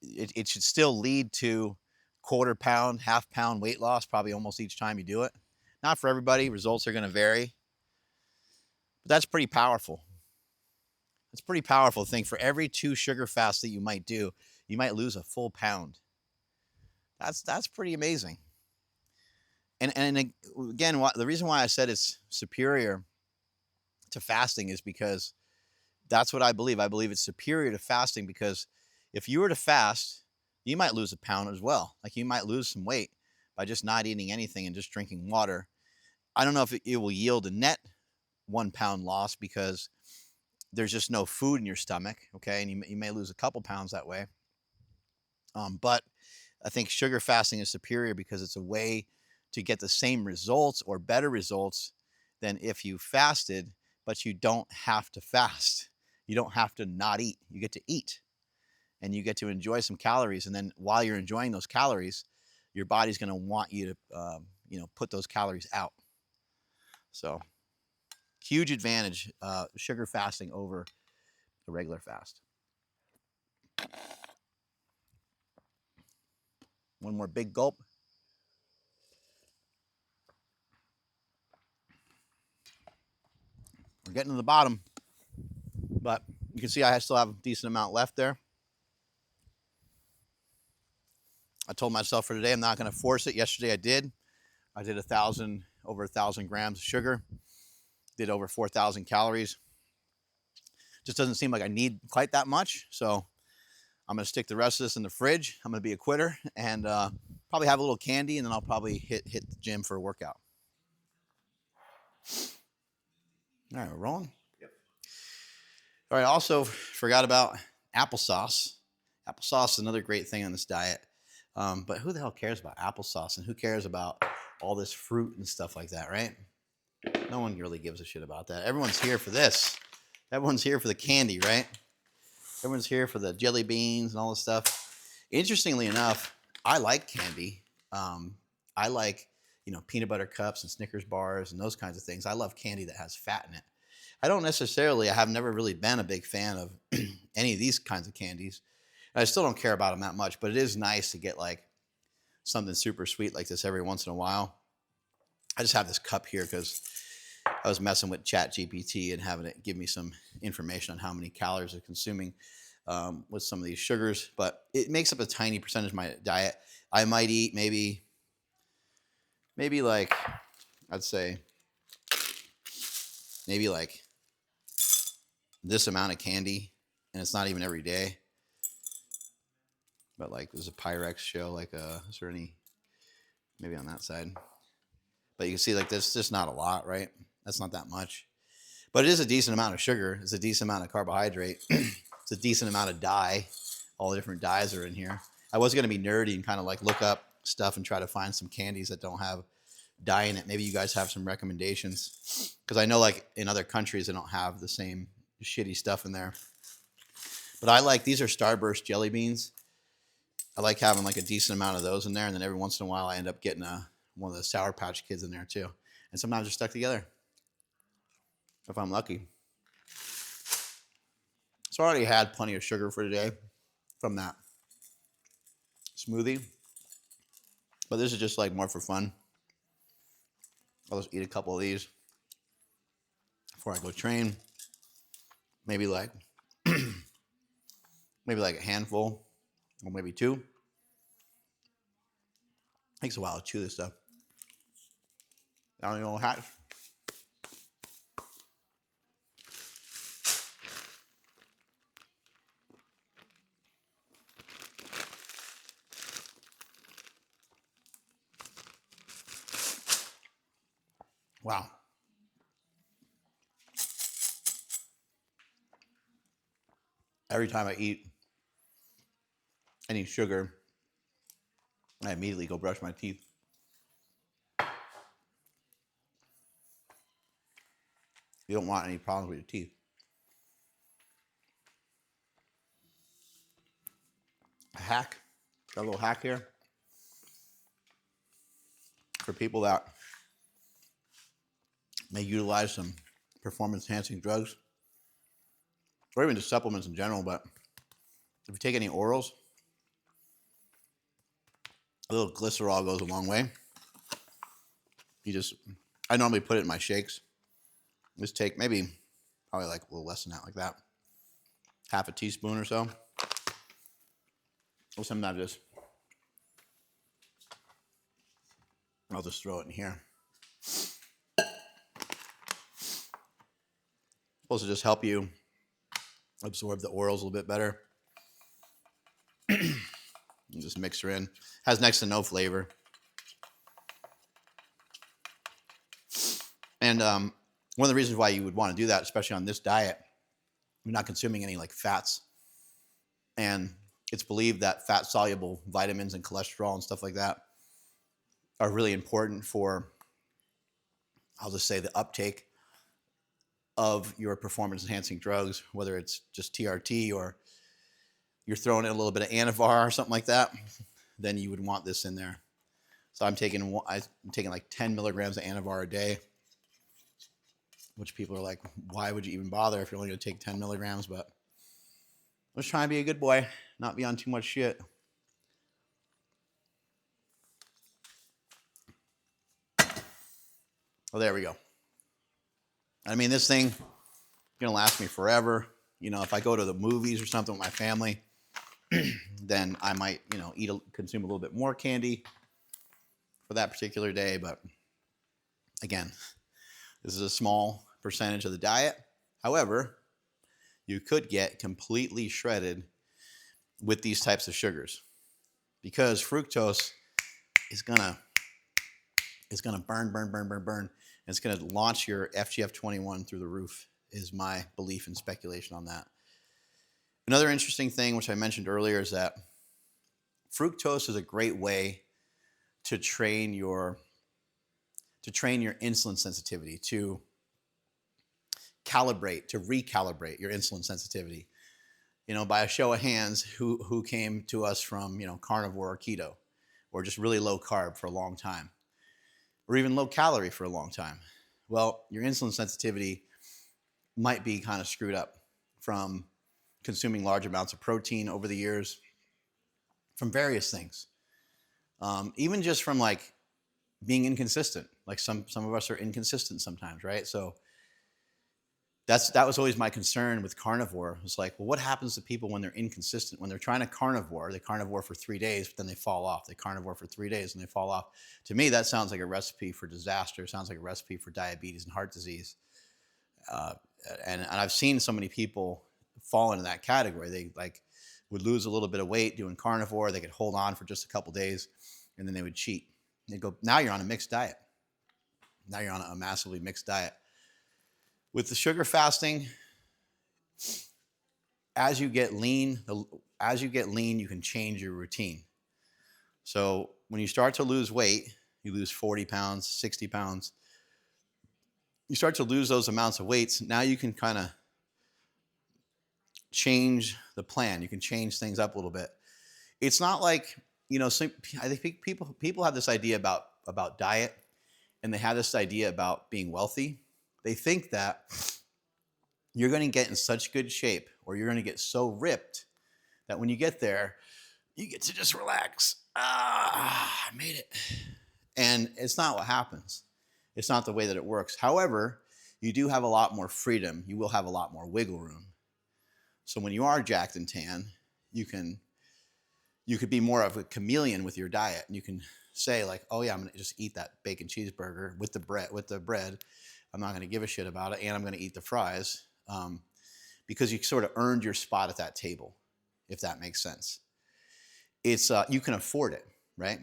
S2: it should still lead to quarter pound, half pound weight loss, probably almost each time you do it. Not for everybody. Results are going to vary. But that's pretty powerful. It's pretty powerful to think for every 2 sugar fasts that you might do, you might lose a full pound. That's pretty amazing. And again, the reason why I said it's superior to fasting is because that's what I believe. I believe it's superior to fasting because if you were to fast, you might lose a pound as well. Like you might lose some weight by just not eating anything and just drinking water. I don't know if it will yield a net 1 pound loss because there's just no food in your stomach, okay? And you may lose a couple pounds that way. But I think sugar fasting is superior because it's a way to get the same results or better results than if you fasted, but you don't have to fast. You don't have to not eat. You get to eat and you get to enjoy some calories. And then while you're enjoying those calories, your body's going to want you to, put those calories out. So huge advantage, sugar fasting over a regular fast. One more big gulp. We're getting to the bottom, but you can see I still have a decent amount left there. I told myself for today I'm not going to force it. Yesterday I did. I did over 1,000 grams of sugar. Did over 4,000 calories. Just doesn't seem like I need quite that much, so I'm going to stick the rest of this in the fridge. I'm going to be a quitter and probably have a little candy, and then I'll probably hit the gym for a workout. All right, we're rolling.
S1: Yep.
S2: All right, also forgot about applesauce. Applesauce is another great thing on this diet. But who the hell cares about applesauce, and who cares about all this fruit and stuff like that, right? No one really gives a shit about that. Everyone's here for this. Everyone's here for the candy, right? Everyone's here for the jelly beans and all this stuff. Interestingly enough, I like candy. I like, peanut butter cups and Snickers bars and those kinds of things. I love candy that has fat in it. I have never really been a big fan of any of these kinds of candies. I still don't care about them that much, but it is nice to get like something super sweet like this every once in a while. I just have this cup here because I was messing with ChatGPT and having it give me some information on how many calories I'm consuming with some of these sugars, but it makes up a tiny percentage of my diet. I might eat maybe like, I'd say maybe like this amount of candy, and it's not even every day. But like there's a Pyrex show, like is there any, maybe on that side. But you can see like this, just not a lot, right? That's not that much. But it is a decent amount of sugar. It's a decent amount of carbohydrate. It's a decent amount of dye. All the different dyes are in here. I was going to be nerdy and kind of like look up stuff and try to find some candies that don't have dye in it. Maybe you guys have some recommendations. Because I know like in other countries they don't have the same shitty stuff in there. But I like, these are Starburst jelly beans. I like having like a decent amount of those in there, and then every once in a while I end up getting one of the Sour Patch Kids in there too. And sometimes they're stuck together, if I'm lucky. So I already had plenty of sugar for today from that smoothie. But this is just like more for fun. I'll just eat a couple of these before I go train. Maybe like a handful, or maybe 2. Takes a while to chew this stuff. I don't know how. Wow. Every time I eat any sugar, I immediately go brush my teeth. You don't want any problems with your teeth. A hack, got a little hack here for people that may utilize some performance-enhancing drugs, or even just supplements in general. But if you take any orals, a little glycerol goes a long way. I normally put it in my shakes. Just take maybe, probably like a little less than that, like that. Half a teaspoon or so. Or sometimes I'll just throw it in here. Supposed to just help you absorb the oils a little bit better. You just mix her in. Has next to no flavor. And one of the reasons why you would want to do that, especially on this diet, you're not consuming any like fats. And it's believed that fat-soluble vitamins and cholesterol and stuff like that are really important for, I'll just say, the uptake of your performance-enhancing drugs, whether it's just TRT or you're throwing in a little bit of Anavar or something like that, then you would want this in there. So I'm taking like 10 milligrams of Anavar a day, which people are like, why would you even bother if you're only going to take 10 milligrams? But I'm just trying to be a good boy, not be on too much shit. Well, there we go. I mean, this thing is going to last me forever. You know, if I go to the movies or something with my family, then I might, you know, consume a little bit more candy for that particular day. But again, this is a small percentage of the diet. However, you could get completely shredded with these types of sugars because fructose is gonna burn. And it's gonna launch your FGF21 through the roof, is my belief and speculation on that. Another interesting thing, which I mentioned earlier, is that fructose is a great way to train your insulin sensitivity, to recalibrate your insulin sensitivity. You know, by a show of hands, who came to us from, you know, carnivore or keto, or just really low carb for a long time, or even low calorie for a long time? Well, your insulin sensitivity might be kind of screwed up from consuming large amounts of protein over the years, from various things. Even just from like being inconsistent. Like some of us are inconsistent sometimes, right? So that was always my concern with carnivore. It's like, well, what happens to people when they're inconsistent? When they're trying to carnivore, they carnivore for 3 days, but then they fall off. They carnivore for 3 days and they fall off. To me, that sounds like a recipe for disaster. It sounds like a recipe for diabetes and heart disease. And I've seen so many people fall into that category. They like would lose a little bit of weight doing carnivore. They could hold on for just a couple days, and then they would cheat. They go, now you're on a mixed diet. Now you're on a massively mixed diet. With the sugar fasting, as you get lean, you can change your routine. So when you start to lose weight, you lose 40 pounds, 60 pounds. You start to lose those amounts of weights. Now you can kind of change the plan. You can change things up a little bit. It's not like, you know, I think people have this idea about diet, and they have this idea about being wealthy. They think that you're going to get in such good shape, or you're going to get so ripped that when you get there, you get to just relax. I made it. And it's not what happens. It's not the way that it works. However, you do have a lot more freedom. You will have a lot more wiggle room. So when you are jacked and tan, you could be more of a chameleon with your diet, and you can say like, oh yeah, I'm gonna just eat that bacon cheeseburger with the bread. I'm not gonna give a shit about it, and I'm gonna eat the fries, because you sort of earned your spot at that table, if that makes sense. It's you can afford it, right?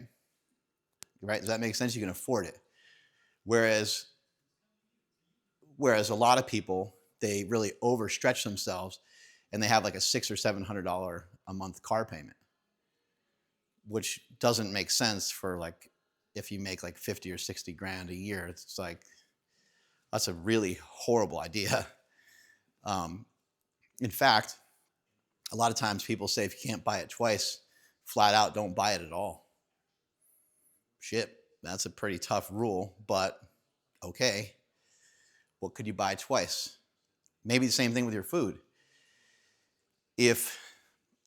S2: Right? Does that make sense? You can afford it. Whereas a lot of people, they really overstretch themselves, and they have like a $600 or $700 a month car payment, which doesn't make sense for like if you make like 50 or 60 grand a year. It's like that's a really horrible idea. In fact, a lot of times people say if you can't buy it twice, flat out don't buy it at all. Shit, that's a pretty tough rule, but okay. What could you buy twice? Maybe the same thing with your food. If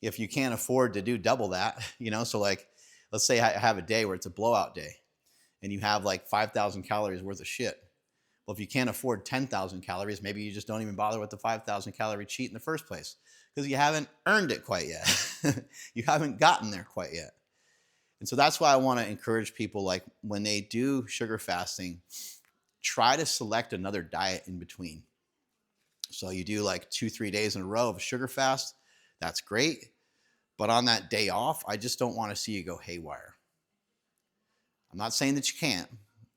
S2: you can't afford to do double that, so like let's say I have a day where it's a blowout day and you have like 5,000 calories worth of shit. Well, if you can't afford 10,000 calories, maybe you just don't even bother with the 5,000 calorie cheat in the first place because you haven't earned it quite yet. You haven't gotten there quite yet. And so that's why I want to encourage people, like when they do sugar fasting, try to select another diet in between. So you do like 2-3 days in a row of a sugar fast. That's great. But on that day off, I just don't want to see you go haywire. I'm not saying that you can't.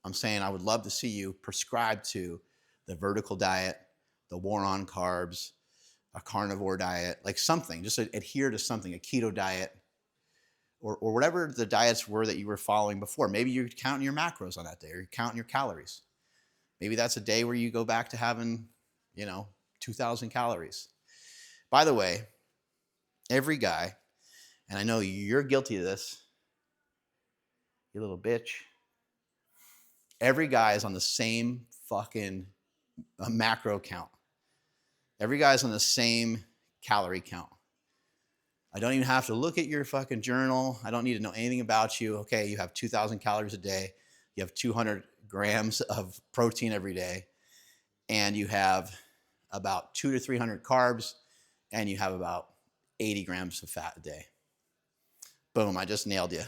S2: I'm saying I would love to see you prescribe to the vertical diet, the war on carbs, a carnivore diet, like something, just adhere to something, a keto diet, or whatever the diets were that you were following before. Maybe you're counting your macros on that day, or you're counting your calories. Maybe that's a day where you go back to having, 2,000 calories. By the way, every guy, and I know you're guilty of this, you little bitch. Every guy is on the same fucking macro count. Every guy's on the same calorie count. I don't even have to look at your fucking journal. I don't need to know anything about you. Okay, you have 2,000 calories a day. You have 200 grams of protein every day. And you have about 200 to 300 carbs. And you have about 80 grams of fat a day. Boom, I just nailed you.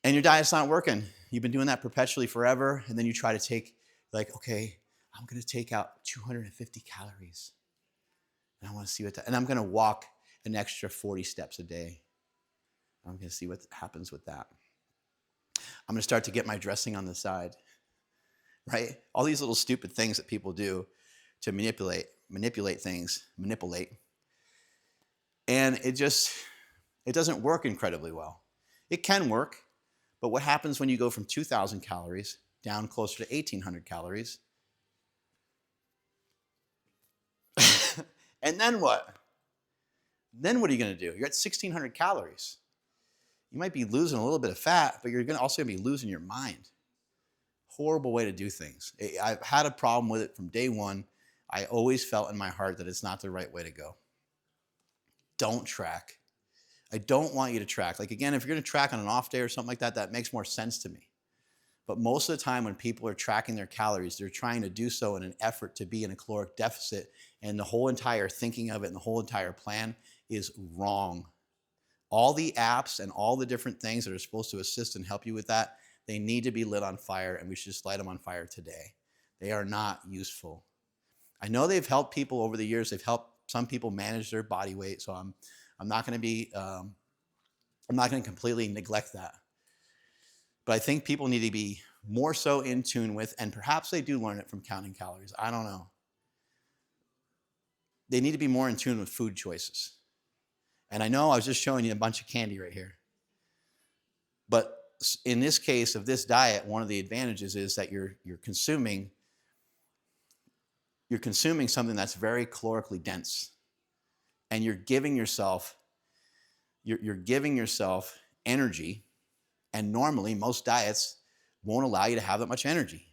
S2: And your diet's not working. You've been doing that perpetually forever. And then you try to take, like, okay, I'm going to take out 250 calories. And I want to see what that, and I'm going to walk an extra 40 steps a day. I'm going to see what happens with that. I'm going to start to get my dressing on the side, right? All these little stupid things that people do to manipulate things. And it doesn't work incredibly well. It can work, but what happens when you go from 2,000 calories down closer to 1,800 calories? And then what? Then what are you going to do? You're at 1,600 calories. You might be losing a little bit of fat, but you're also going to be losing your mind. Horrible way to do things. I've had a problem with it from day one. I always felt in my heart that it's not the right way to go. Don't track. I don't want you to track. Like, again, if you're going to track on an off day or something like that, that makes more sense to me. But most of the time when people are tracking their calories, they're trying to do so in an effort to be in a caloric deficit. And the whole entire thinking of it and the whole entire plan is wrong. All the apps and all the different things that are supposed to assist and help you with that, they need to be lit on fire, and we should just light them on fire today. They are not useful. I know they've helped people over the years. They've helped some people manage their body weight, so I'm not going to completely neglect that. But I think people need to be more so in tune with, and perhaps they do learn it from counting calories. I don't know. They need to be more in tune with food choices. And I know I was just showing you a bunch of candy right here. But in this case of this diet, one of the advantages is that you're consuming something that's very calorically dense. And you're giving yourself energy. And normally, most diets won't allow you to have that much energy.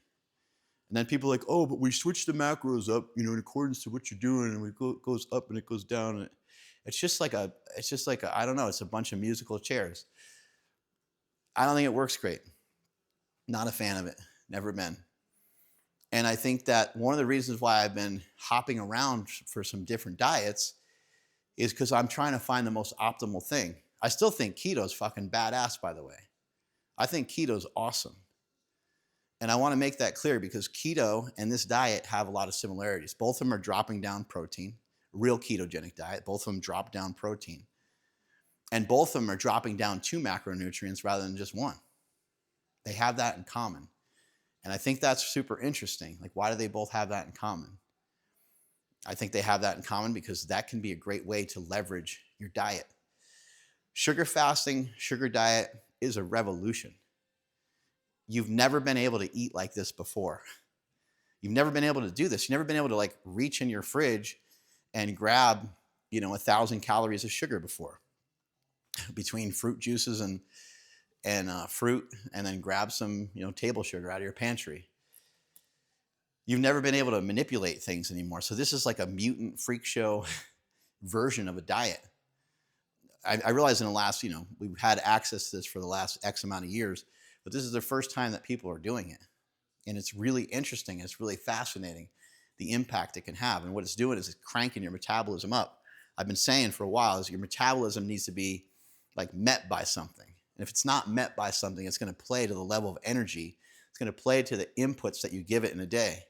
S2: And then people are like, oh, but we switch the macros up, in accordance to what you're doing, and it goes up and it goes down. And it's just like a, I don't know, it's a bunch of musical chairs. I don't think it works great. Not a fan of it. Never been. And I think that one of the reasons why I've been hopping around for some different diets is because I'm trying to find the most optimal thing. I still think keto is fucking badass, by the way. I think keto is awesome. And I want to make that clear because keto and this diet have a lot of similarities. Both of them are dropping down protein, real ketogenic diet. Both of them drop down protein. And both of them are dropping down 2 macronutrients rather than just 1. They have that in common. And I think that's super interesting. Like, why do they both have that in common? I think they have that in common because that can be a great way to leverage your diet. Sugar fasting, sugar diet is a revolution. You've never been able to eat like this before. You've never been able to do this. You've never been able to like reach in your fridge and grab, 1,000 calories of sugar before. Between fruit juices and fruit, and then grab some, table sugar out of your pantry. You've never been able to manipulate things anymore. So this is like a mutant freak show version of a diet. I realize in the last, we've had access to this for the last X amount of years, but this is the first time that people are doing it. And it's really interesting. It's really fascinating, the impact it can have. And what it's doing is it's cranking your metabolism up. I've been saying for a while is your metabolism needs to be like met by something. And if it's not met by something, it's going to play to the level of energy. It's going to play to the inputs that you give it in a day.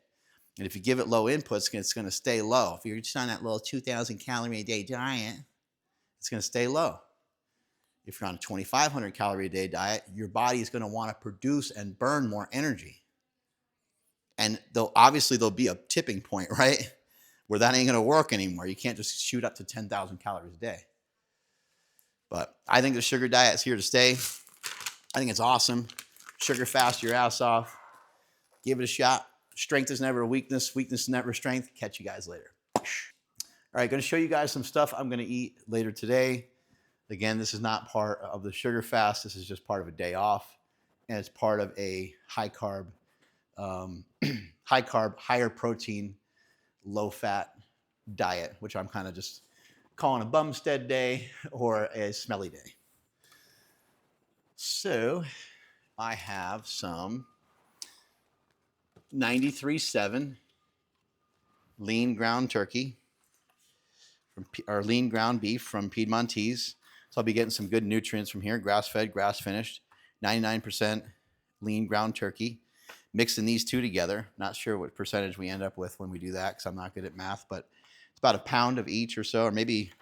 S2: And if you give it low inputs, it's going to stay low. If you're just on that little 2,000 calorie a day diet, it's going to stay low. If you're on a 2,500 calorie a day diet, your body is going to want to produce and burn more energy. And there'll be a tipping point, right? Where that ain't going to work anymore. You can't just shoot up to 10,000 calories a day. But I think the sugar diet is here to stay. I think it's awesome. Sugar fast your ass off. Give it a shot. Strength is never a weakness. Weakness is never strength. Catch you guys later. All right, going to show you guys some stuff I'm going to eat later today. Again, this is not part of the sugar fast. This is just part of a day off. And it's part of a high carb, higher protein, low fat diet, which I'm kind of just calling a Bumstead day or a Smelly day. So I have some 93.7 lean ground turkey or lean ground beef from Piedmontese. So I'll be getting some good nutrients from here. Grass-fed, grass-finished, 99% lean ground turkey. Mixing these two together. Not sure what percentage we end up with when we do that because I'm not good at math, but it's about a pound of each or so, or maybe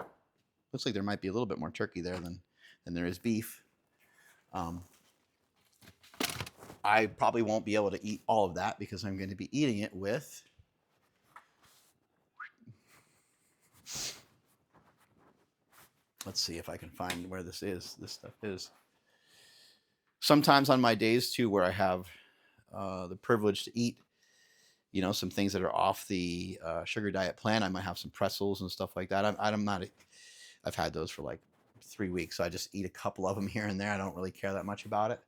S2: looks like there might be a little bit more turkey there than there is beef. I probably won't be able to eat all of that because I'm going to be eating it with let's see if I can find where this stuff is. Sometimes on my days too where I have the privilege to eat, some things that are off the sugar diet plan, I might have some pretzels and stuff like that. I've had those for like 3 weeks, so I just eat a couple of them here and there. I don't really care that much about it.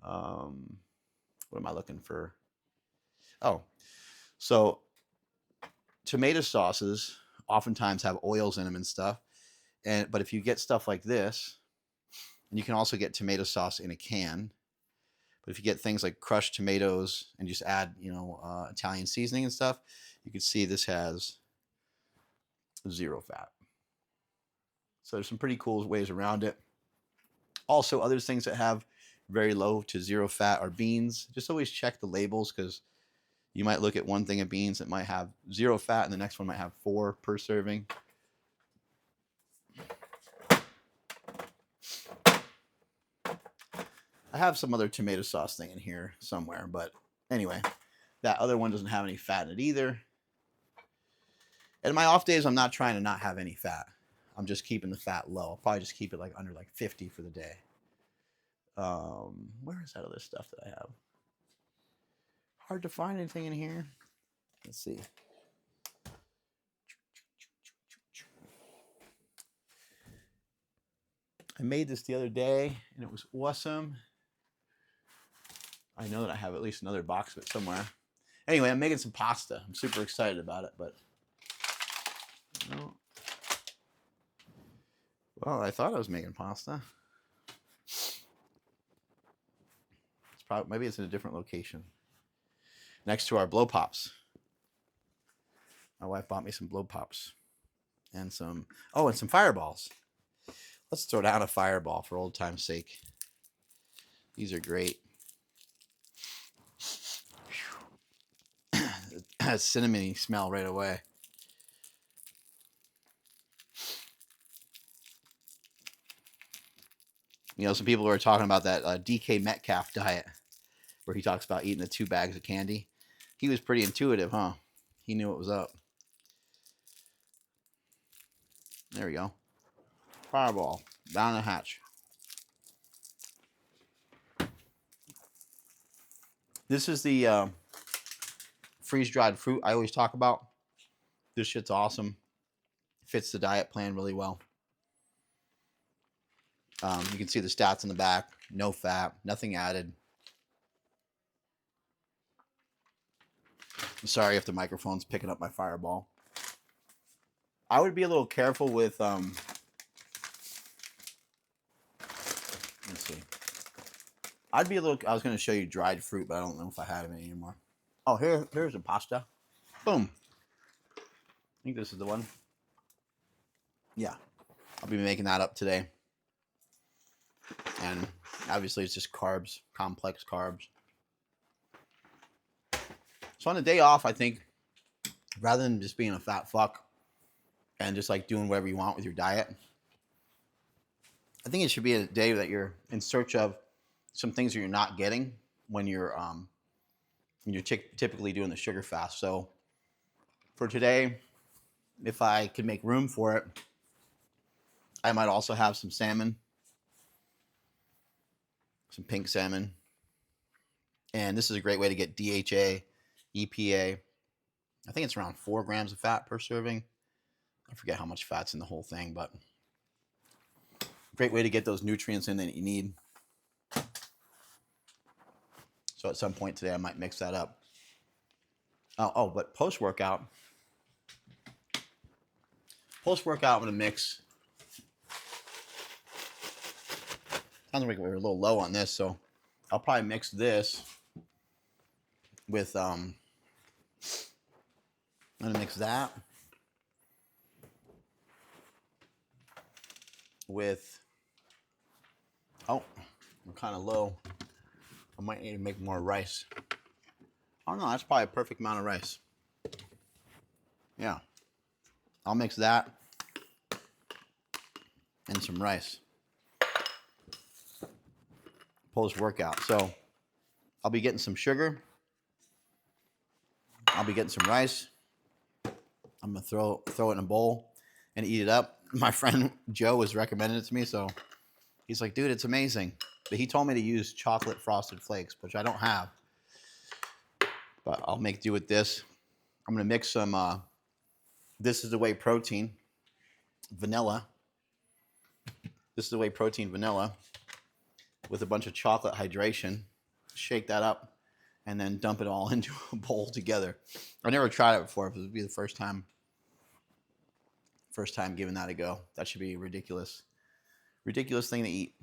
S2: What am I looking for? Oh, so tomato sauces oftentimes have oils in them and stuff. But if you get stuff like this, and you can also get tomato sauce in a can. But if you get things like crushed tomatoes and just add, Italian seasoning and stuff, you can see this has 0 fat. So there's some pretty cool ways around it. Also, other things that have very low to 0 fat are beans. Just always check the labels because you might look at one thing of beans that might have 0 fat and the next one might have 4 per serving. I have some other tomato sauce thing in here somewhere, but anyway, that other one doesn't have any fat in it either. And my off days, I'm not trying to not have any fat. I'm just keeping the fat low. I'll probably just keep it like under like 50 for the day. Where is that other stuff that I have? Hard to find anything in here. Let's see. I made this the other day and it was awesome. I know that I have at least another box of it somewhere. Anyway, I'm making some pasta. I'm super excited about it, but well, I thought I was making pasta. Maybe it's in a different location. Next to our blow pops. My wife bought me some blow pops and some fireballs. Let's throw down a fireball for old time's sake. These are great. That cinnamony smell right away. You know, some people were talking about that DK Metcalf diet, where he talks about eating the 2 bags of candy. He was pretty intuitive, huh? He knew what was up. There we go. Fireball down the hatch. This is the freeze-dried fruit I always talk about. This shit's awesome. Fits the diet plan really well. You can see the stats in the back. No fat, nothing added. I'm sorry if the microphone's picking up my Fireball. I would be a little careful with, let's see. I was going to show you dried fruit, but I don't know if I have any anymore. Oh, here's the pasta. Boom. I think this is the one. Yeah. I'll be making that up today. And obviously it's just carbs, complex carbs. So on a day off, I think, rather than just being a fat fuck and just like doing whatever you want with your diet, I think it should be a day that you're in search of some things that you're not getting when you're typically doing the sugar fast. So for today, if I could make room for it, I might also have some salmon, some pink salmon. And this is a great way to get DHA, EPA. I think it's around 4 grams of fat per serving. I forget how much fat's in the whole thing, but great way to get those nutrients in that you need. So at some point today, I might mix that up. But post-workout, I'm going to mix. Sounds like we were a little low on this, so I'll probably mix this with, I'm going to mix that with, I'm kind of low. I might need to make more rice. Oh no, that's probably a perfect amount of rice. Yeah. I'll mix that and some rice. Post-workout. So I'll be getting some sugar. I'll be getting some rice. I'm going to throw it in a bowl and eat it up. My friend Joe was recommending it to me, so he's like, dude, it's amazing. But he told me to use chocolate frosted flakes, which I don't have. But I'll make do with this. I'm going to mix some, this is the whey protein, vanilla. This is the whey protein vanilla with a bunch of chocolate hydration. Shake that up and then dump it all into a bowl together. I've never tried it before. It would be the first time giving that a go. That should be a ridiculous thing to eat.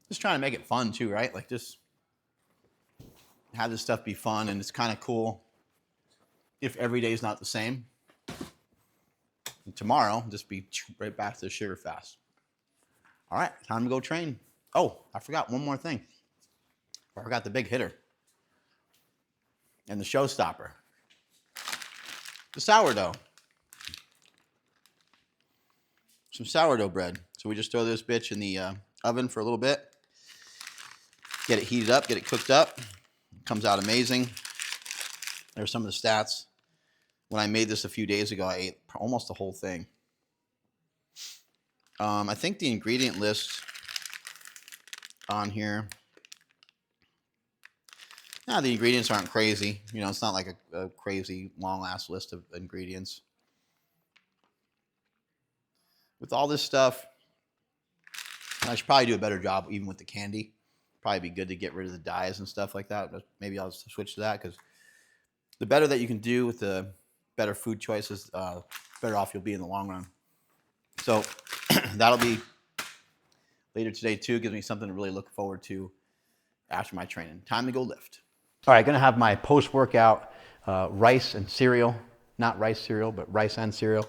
S2: Just trying to make it fun too, right? Like just have this stuff be fun, and it's kind of cool if every day is not the same. And tomorrow, just be right back to the sugar fast. All right, time to go train. Oh, I forgot one more thing. I forgot the big hitter and the showstopper. The sourdough. Some sourdough bread. So we just throw this bitch in the oven for a little bit. Get it heated up, get it cooked up. It comes out amazing. There's some of the stats. When I made this a few days ago, I ate almost the whole thing. I think the ingredient list on here, the ingredients aren't crazy. You know, it's not like a crazy long-ass list of ingredients. With all this stuff, I should probably do a better job even with the candy. Probably be good to get rid of the dyes and stuff like that. But maybe I'll switch to that, because the better that you can do with the better food choices, better off you'll be in the long run. So that'll be later today too. Gives me something to really look forward to after my training. Time to go lift. All right, going to have my post-workout rice and cereal. Not rice cereal, but rice and cereal.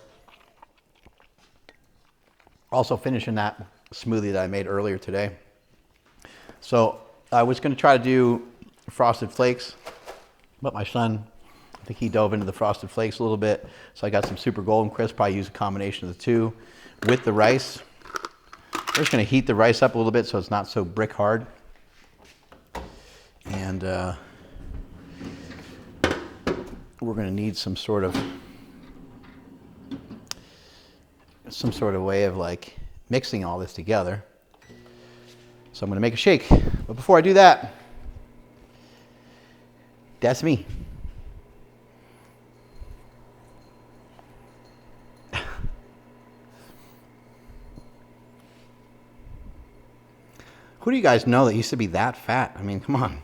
S1: Also finishing that smoothie that I made earlier today. So I was going to try to do Frosted Flakes, but my son, I think he dove into the Frosted Flakes a little bit. So I got some Super Golden Crisp. Probably use a combination of the two with the rice. We're just going to heat the rice up a little bit so it's not so brick hard. And we're going to need some sort of way of like mixing all this together. So I'm going to make a shake. But before I do that, that's me. Who do you guys know that used to be that fat? I mean, come on.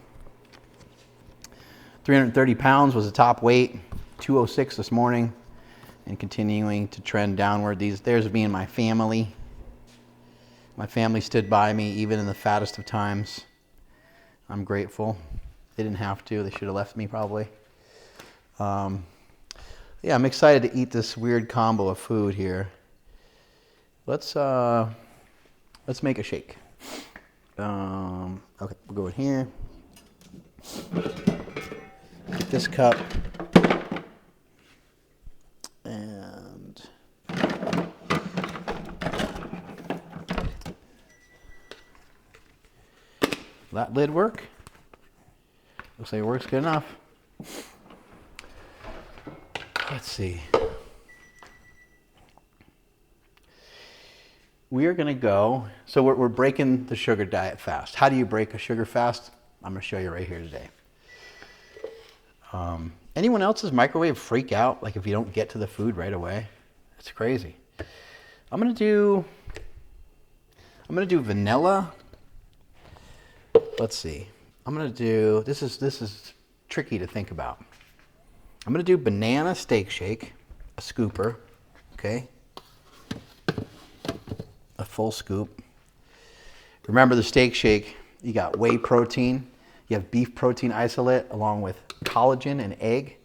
S1: 330 pounds was the top weight, 206 this morning, and continuing to trend downward. There's me and my family. My family stood by me even in the fattest of times. I'm grateful. They didn't have to. They should have left me probably. Yeah, I'm excited to eat this weird combo of food here. Let's make a shake. Okay, we'll go in here. Get this cup. And will that lid work? Looks like it works good enough. Let's see. We are going to go, so we're breaking the sugar diet fast. How do you break a sugar fast? I'm going to show you right here today. Anyone else's microwave freak out like if you don't get to the food right away? It's crazy. I'm going to do vanilla. Let's see. I'm going to do, this is tricky to think about. I'm going to do banana steak shake, a scooper, okay? A full scoop. Remember the steak shake, you got whey protein, you have beef protein isolate along with collagen and egg.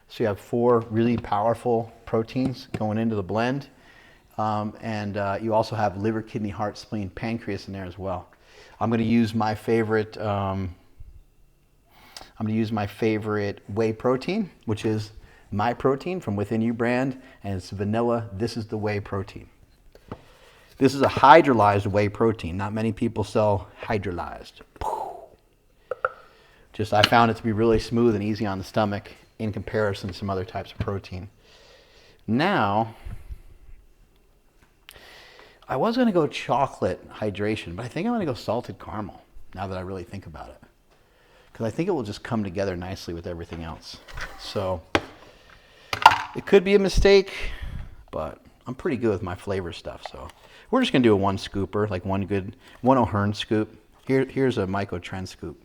S1: So you have 4 really powerful proteins going into the blend. And you also have liver, kidney, heart, spleen, pancreas in there as well. I'm going to use my favorite whey protein, which is My Protein from Within You brand, and it's vanilla. This is the whey protein. This is a hydrolyzed whey protein. Not many people sell hydrolyzed. Just I found it to be really smooth and easy on the stomach in comparison to some other types of protein. Now, I was going to go chocolate hydration, but I think I'm going to go salted caramel now that I really think about it. Because I think it will just come together nicely with everything else. So, it could be a mistake, but I'm pretty good with my flavor stuff. So, we're just going to do a 1 scooper, like one O'Hearn scoop. Here's a Myco Trend scoop.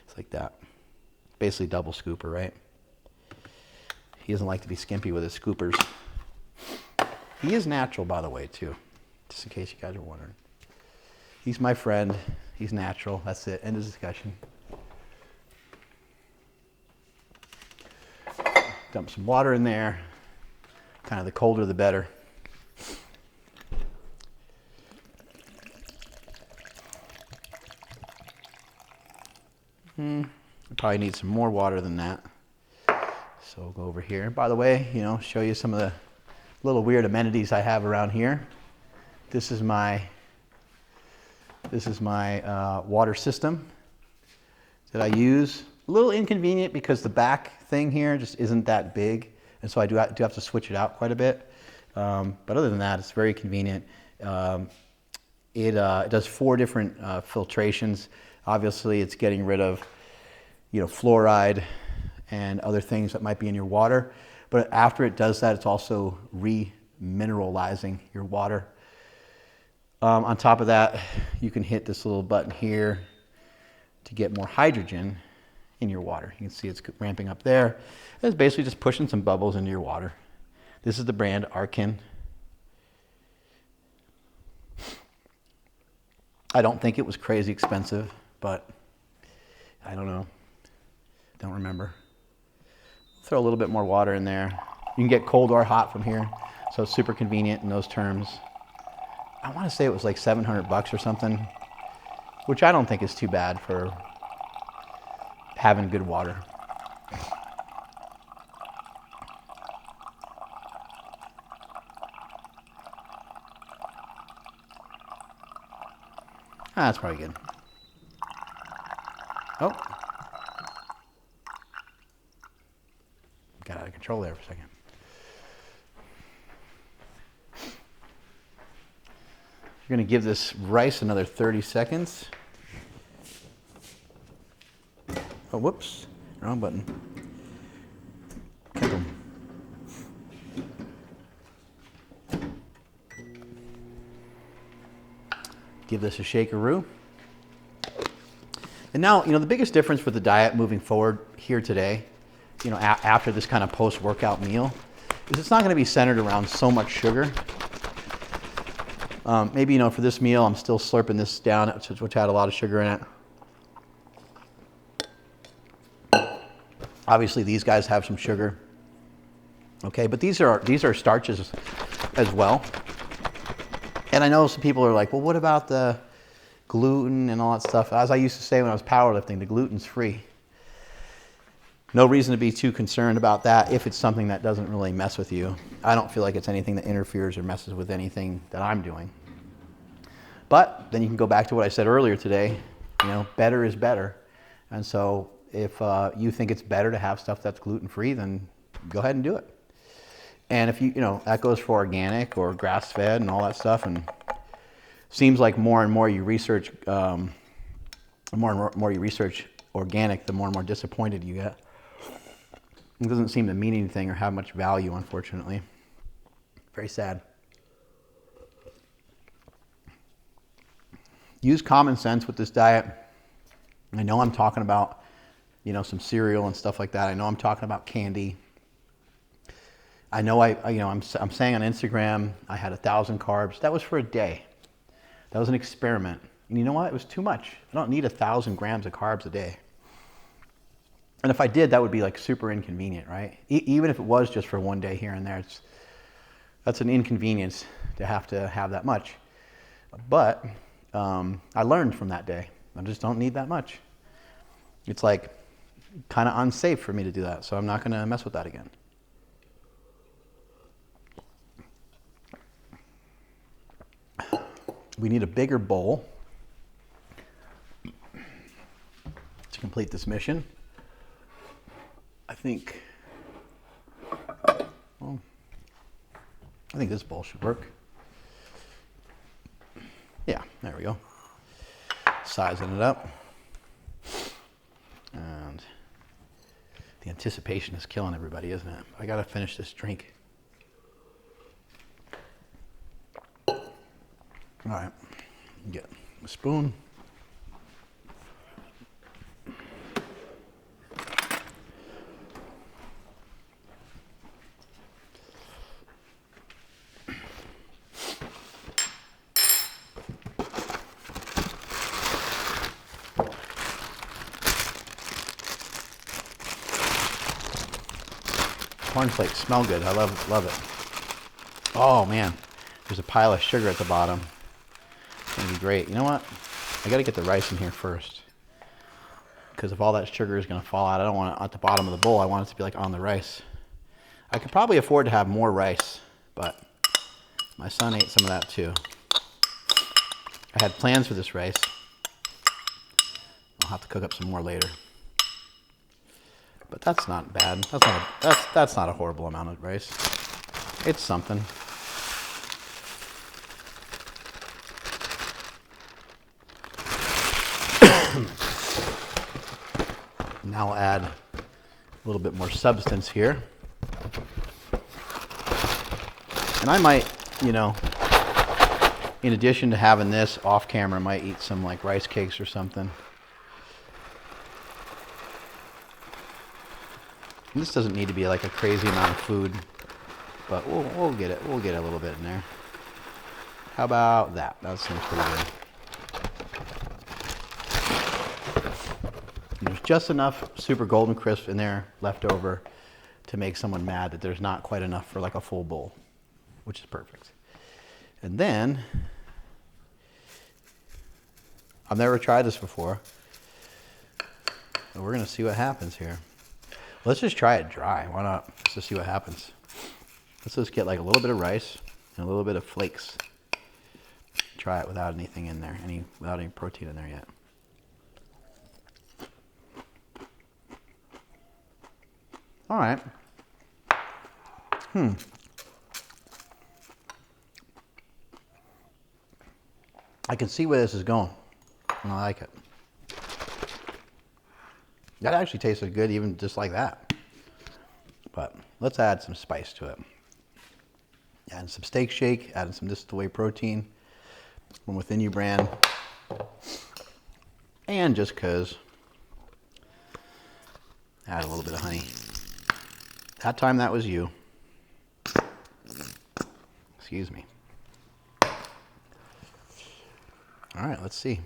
S1: It's like that. Basically double scooper, right? He doesn't like to be skimpy with his scoopers. He is natural, by the way, too. Just in case you guys are wondering. He's my friend. He's natural. That's it. End of discussion. Dump some water in there. Kind of the colder the better. Probably need some more water than that. So we'll go over here. By the way, show you some of the little weird amenities I have around here. This is my water system that I use. A little inconvenient because the back thing here just isn't that big, and so I do have to switch it out quite a bit. But other than that, it's very convenient. It does 4 different filtrations. Obviously, it's getting rid of fluoride and other things that might be in your water. But after it does that, it's also remineralizing your water. On top of that, you can hit this little button here to get more hydrogen in your water. You can see it's ramping up there. It's basically just pushing some bubbles into your water. This is the brand Arkin. I don't think it was crazy expensive, but I don't know. Don't remember. Throw a little bit more water in there. You can get cold or hot from here, so it's super convenient in those terms. I want to say it was like $700 or something, which I don't think is too bad for having good water. That's probably good. Oh. Got out of control there for a second. You're going to give this rice another 30 seconds. Oh, whoops. Wrong button. Boom. Give this a shakeroo. And now, the biggest difference with the diet moving forward here today, after this kind of post-workout meal, is it's not going to be centered around so much sugar. Maybe, for this meal, I'm still slurping this down, which had a lot of sugar in it. Obviously, these guys have some sugar. Okay, but these are starches as well. And I know some people are like, well, what about the gluten and all that stuff? As I used to say when I was powerlifting, the gluten's free. No reason to be too concerned about that if it's something that doesn't really mess with you. I don't feel like it's anything that interferes or messes with anything that I'm doing. But then you can go back to what I said earlier today, better is better. And so if you think it's better to have stuff that's gluten-free, then go ahead and do it. And if that goes for organic or grass-fed and all that stuff. And seems like more and more you research, organic, the more and more disappointed you get. It doesn't seem to mean anything or have much value, unfortunately. Very sad. Use common sense with this diet. I know I'm talking about, some cereal and stuff like that. I know I'm talking about candy. I know I'm saying on Instagram I had 1,000 carbs. That was for a day. That was an experiment. And you know what? It was too much. I don't need 1,000 grams of carbs a day. And if I did, that would be like super inconvenient, right? Even if it was just for one day here and there, that's an inconvenience to have that much. But I learned from that day. I just don't need that much. It's like kind of unsafe for me to do that, so I'm not going to mess with that again. We need a bigger bowl to complete this mission. I think this bowl should work. Yeah, there we go. Sizing it up. And the anticipation is killing everybody, isn't it? I gotta finish this drink. All right, get a spoon. Cornflakes smell good. I love it. Oh man, there's a pile of sugar at the bottom. It's gonna be great. You know what? I gotta get the rice in here first, because if all that sugar is gonna fall out, I don't want it at the bottom of the bowl. I want it to be like on the rice. I could probably afford to have more rice, but my son ate some of that too. I had plans for this rice. I'll have to cook up some more later. But that's not bad. That's not a horrible amount of rice. It's something. Now I'll add a little bit more substance here. And I might, in addition to having this off camera, I might eat some like rice cakes or something. This doesn't need to be like a crazy amount of food, but we'll get it. We'll get a little bit in there. How about that? That seems pretty good. And there's just enough super golden crisp in there left over to make someone mad that there's not quite enough for like a full bowl, which is perfect. And then
S2: I've never tried this before. But we're gonna see what happens here. Let's just try it dry. Why not? Let's just see what happens. Let's just get like a little bit of rice and a little bit of flakes. Try it without anything in there, without any protein in there yet. All right. I can see where this is going, and I like it. That actually tasted good even just like that. But let's add some spice to it. Adding some steak shake, adding some This Is The Way protein from Within You brand. And just because, add a little bit of honey. That time that was you. Excuse me. All right, let's see.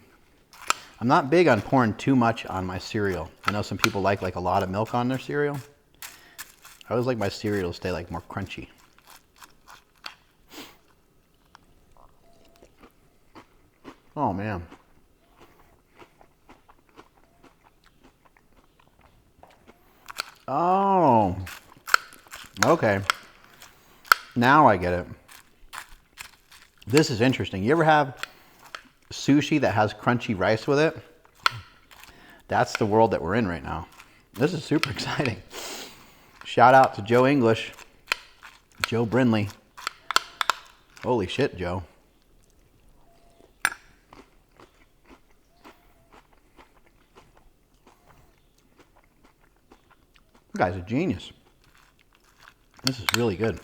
S2: I'm not big on pouring too much on my cereal. I know some people like a lot of milk on their cereal. I always like my cereal to stay like more crunchy. Oh man. Oh. Okay. Now I get it. This is interesting. You ever have sushi that has crunchy rice with it? That's the world that we're in right now. This is super exciting. Shout out to Joe English, Joe Brinley. Holy shit, Joe. You guy's a genius. This is really good.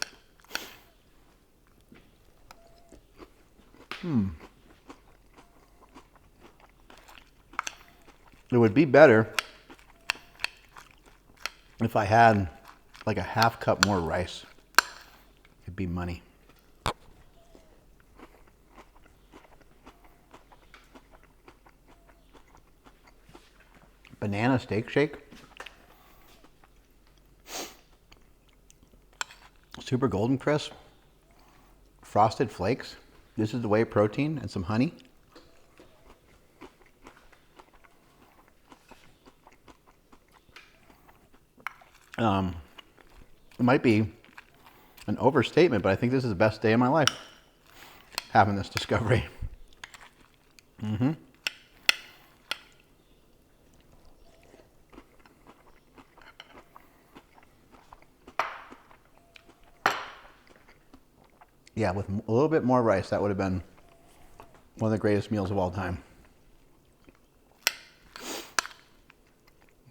S2: It would be better if I had like a half cup more rice. It'd be money. Banana steak shake. Super golden crisp. Frosted flakes. This is the way protein and some honey. It might be an overstatement, but I think this is the best day of my life, having this discovery. Yeah, with a little bit more rice, that would have been one of the greatest meals of all time.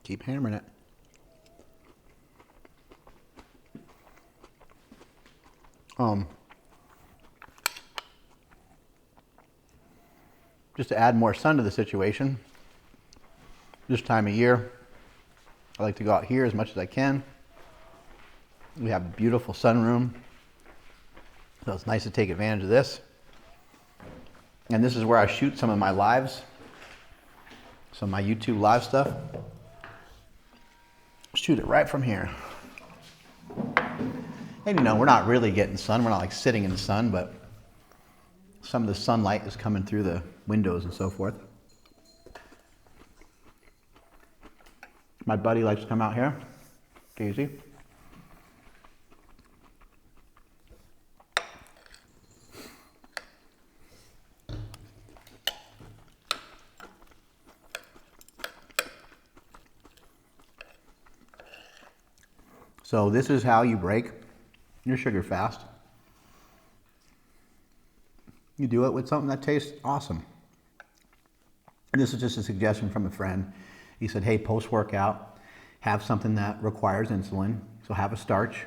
S2: Keep hammering it. Just to add more sun to the situation, this time of year, I like to go out here as much as I can. We have a beautiful sunroom, so it's nice to take advantage of this. And this is where I shoot some of my lives, some of my YouTube live stuff. Shoot it right from here. And you know, we're not really getting sun, we're not like sitting in the sun, but some of the sunlight is coming through the windows and so forth. My buddy likes to come out here, Daisy. So this is how you break your sugar fast. You do it with something that tastes awesome. And this is just a suggestion from a friend. He said, hey, post-workout, have something that requires insulin. So have a starch.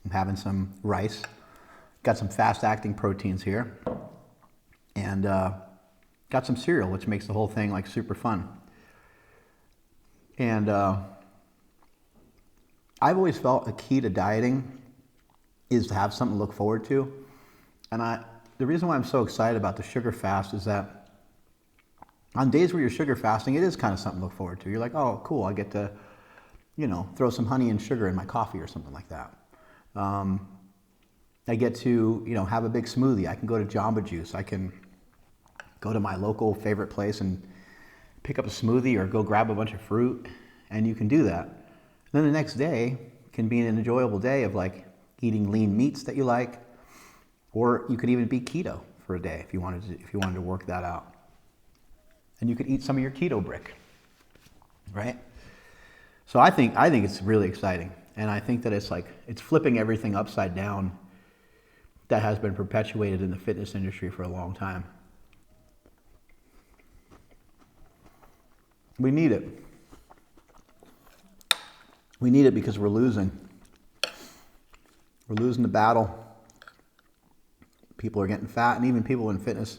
S2: I'm having some rice. Got some fast-acting proteins here. And got some cereal, which makes the whole thing like super fun. And I've always felt a key to dieting is to have something to look forward to. And the reason why I'm so excited about the sugar fast is that on days where you're sugar fasting, it is kind of something to look forward to. You're like, oh, cool, I get to, you know, throw some honey and sugar in my coffee or something like that. I get to, you know, have a big smoothie. I can go to Jamba Juice. I can
S3: go to my local favorite place and pick up a smoothie or go grab a bunch of fruit, and you can do that. And then the next day can be an enjoyable day of like eating lean meats that you like, or you could even be keto for a day if you wanted to work that out. And you could eat some of your keto brick, right? So I think it's really exciting, and I think that it's flipping everything upside down that has been perpetuated in the fitness industry for a long time. We need it. We need it because we're losing. We're losing the battle. People are getting fat, and even people in fitness,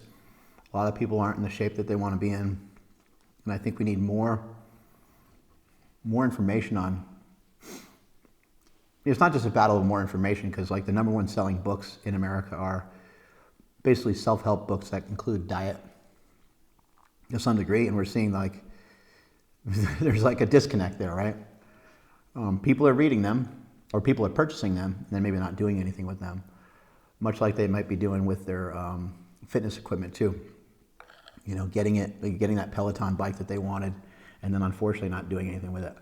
S3: a lot of people aren't in the shape that they want to be in. And I think we need more information on. It's not just a battle of more information, because like the number one selling books in America are basically self-help books that include diet to some degree, and we're seeing like there's like a disconnect there, right? People are reading them, or people are purchasing them, and then maybe not doing anything with them, much like they might be doing with their fitness equipment too. You know, getting that Peloton bike that they wanted, and then unfortunately not doing anything with it.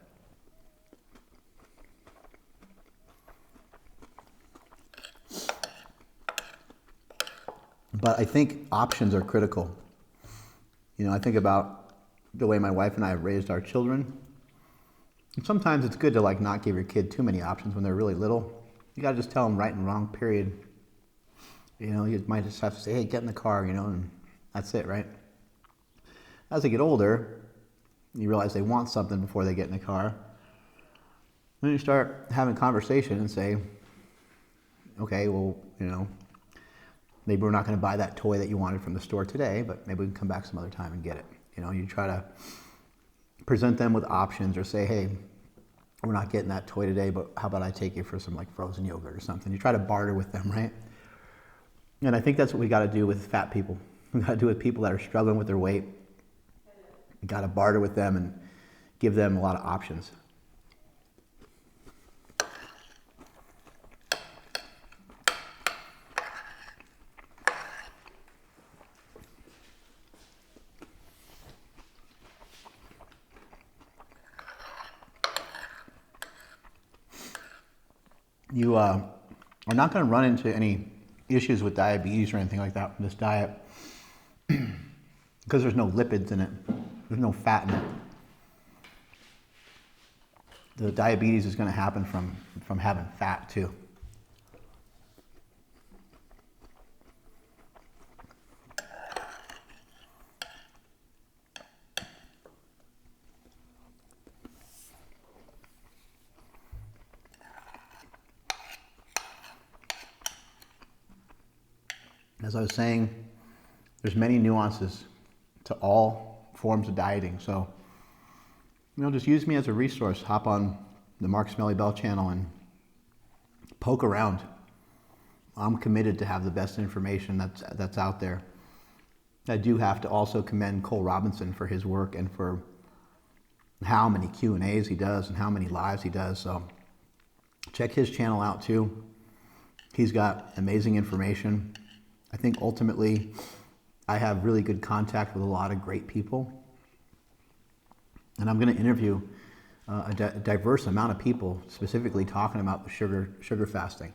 S3: But I think options are critical. You know, I think about the way my wife and I have raised our children. And sometimes it's good to like not give your kid too many options when they're really little. You gotta just tell them right and wrong, period. You know, you might just have to say, hey, get in the car, you know, and that's it, right? As they get older, you realize they want something before they get in the car. Then you start having conversation and say, okay, well, you know, maybe we're not going to buy that toy that you wanted from the store today, but maybe we can come back some other time and get it. You know, you try to present them with options, or say, hey, we're not getting that toy today, but how about I take you for some like frozen yogurt or something? You try to barter with them, right? And I think that's what we got to do with fat people. We got to do with people that are struggling with their weight. You got to barter with them and give them a lot of options. You are not going to run into any issues with diabetes or anything like that from this diet because there's no lipids in it. There's no fat in it. The diabetes is going to happen from having fat too. As I was saying, there's many nuances to all forms of dieting. So, you know, just use me as a resource. Hop on the Mark Smelly Bell channel and poke around. I'm committed to have the best information that's out there. I do have to also commend Cole Robinson for his work and for how many Q&As he does and how many lives he does. So check his channel out too. He's got amazing information. I think ultimately I have really good contact with a lot of great people. And I'm going to interview a diverse amount of people specifically talking about the sugar fasting.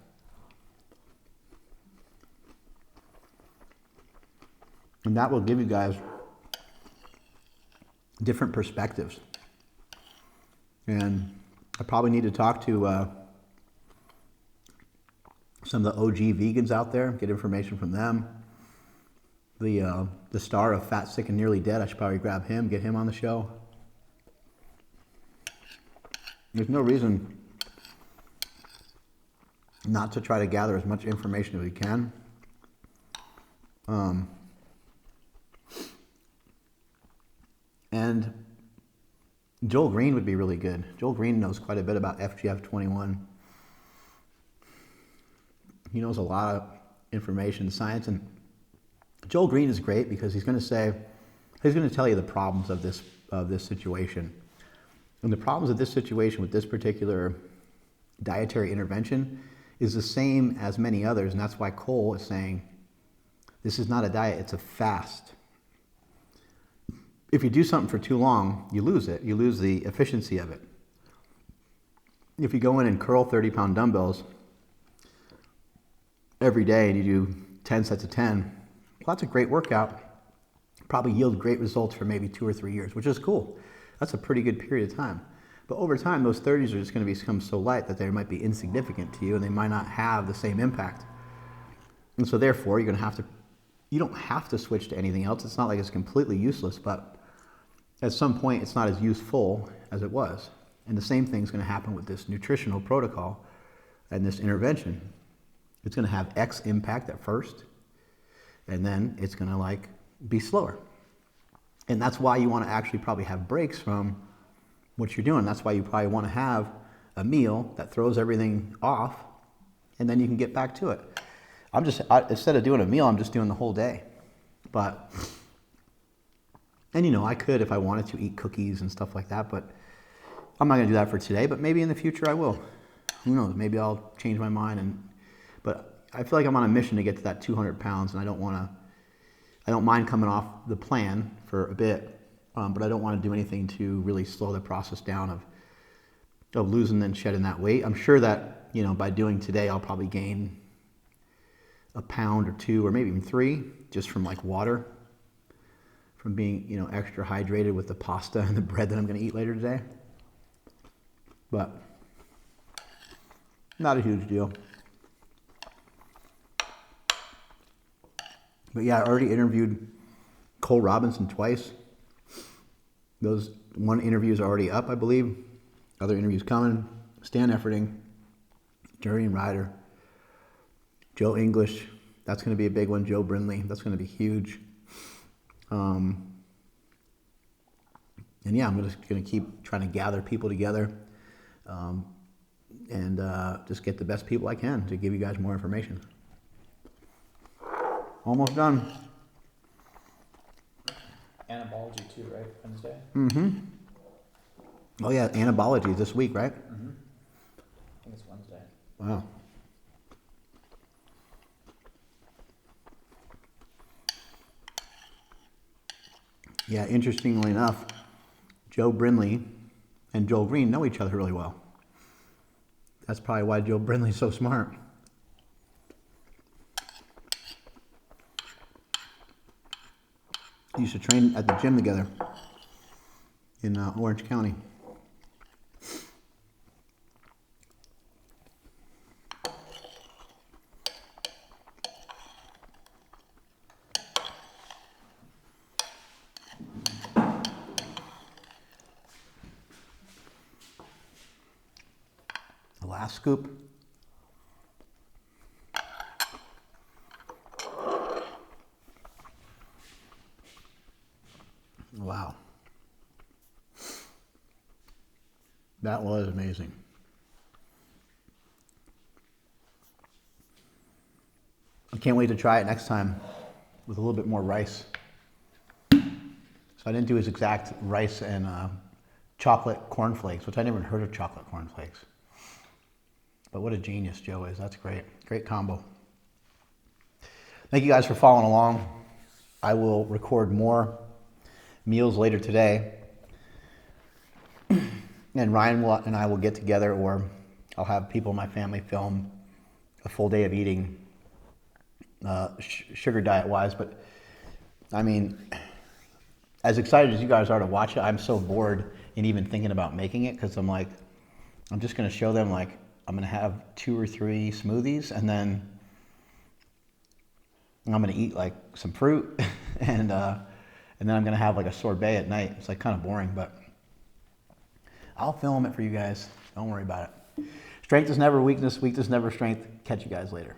S3: And that will give you guys different perspectives. And I probably need to talk to some of the OG vegans out there, get information from them. The star of Fat, Sick, and Nearly Dead, I should probably grab him, get him on the show. There's no reason not to try to gather as much information as we can. And Joel Green would be really good. Joel Green knows quite a bit about FGF21. He knows a lot of information, science, and Joel Green is great because he's going to tell you the problems of this situation. And the problems of this situation with this particular dietary intervention is the same as many others, and that's why Cole is saying this is not a diet, it's a fast. if you do something for too long, you lose it. You lose the efficiency of it. If you go in and curl 30-pound dumbbells every day and you do 10 sets of 10, well, that's a great workout. Probably yield great results for maybe 2 or 3 years, which is cool. That's a pretty good period of time. But over time, those 30s are just going to become so light that they might be insignificant to you and they might not have the same impact. And so therefore, you don't have to switch to anything else. It's not like it's completely useless, but at some point, it's not as useful as it was. And the same thing's going to happen with this nutritional protocol and this intervention. It's going to have X impact at first, and then it's going to be slower. And that's why you want to actually probably have breaks from what you're doing. That's why you probably want to have a meal that throws everything off, and then you can get back to it. Instead of doing a meal, I'm just doing the whole day. And I could, if I wanted to, eat cookies and stuff like that, but I'm not going to do that for today, but maybe in the future I will. Who knows? Maybe I'll change my mind. But I feel like I'm on a mission to get to that 200 pounds, and I don't mind coming off the plan for a bit, but I don't want to do anything to really slow the process down of losing and shedding that weight. I'm sure that, by doing today, I'll probably gain a pound or 2 or maybe even 3 just from water, from being, extra hydrated with the pasta and the bread that I'm going to eat later today. But not a huge deal. But yeah, I already interviewed Cole Robinson twice. Those one interview is already up, I believe. Other interviews coming. Stan Efferding, Durian Ryder, Joe English. That's going to be a big one. Joe Brinley. That's going to be huge. And yeah, I'm just going to keep trying to gather people together and just get the best people I can to give you guys more information. Almost done.
S4: Anabology too, right? Wednesday?
S3: Mm-hmm. Oh yeah, anabology this week, right?
S4: Mm-hmm. I think it's Wednesday.
S3: Wow. Yeah, interestingly enough, Joe Brinley and Joel Green know each other really well. That's probably why Joe Brinley's so smart. He used to train at the gym together in Orange County. The last scoop. Wow. That was amazing. I can't wait to try it next time with a little bit more rice. So I didn't do his exact rice and chocolate cornflakes, which I never heard of chocolate cornflakes. But what a genius Joe is. That's great. Great combo. Thank you guys for following along. I will record more meals later today. And Ryan and I will get together, or I'll have people in my family film a full day of eating sugar diet wise. But I mean, as excited as you guys are to watch it, I'm so bored in even thinking about making it, because I'm just going to show them I'm going to have 2 or 3 smoothies, and then I'm going to eat some fruit and then I'm going to have a sorbet at night. It's kind of boring, but I'll film it for you guys. Don't worry about it. Strength is never weakness. Weakness never strength. Catch you guys later.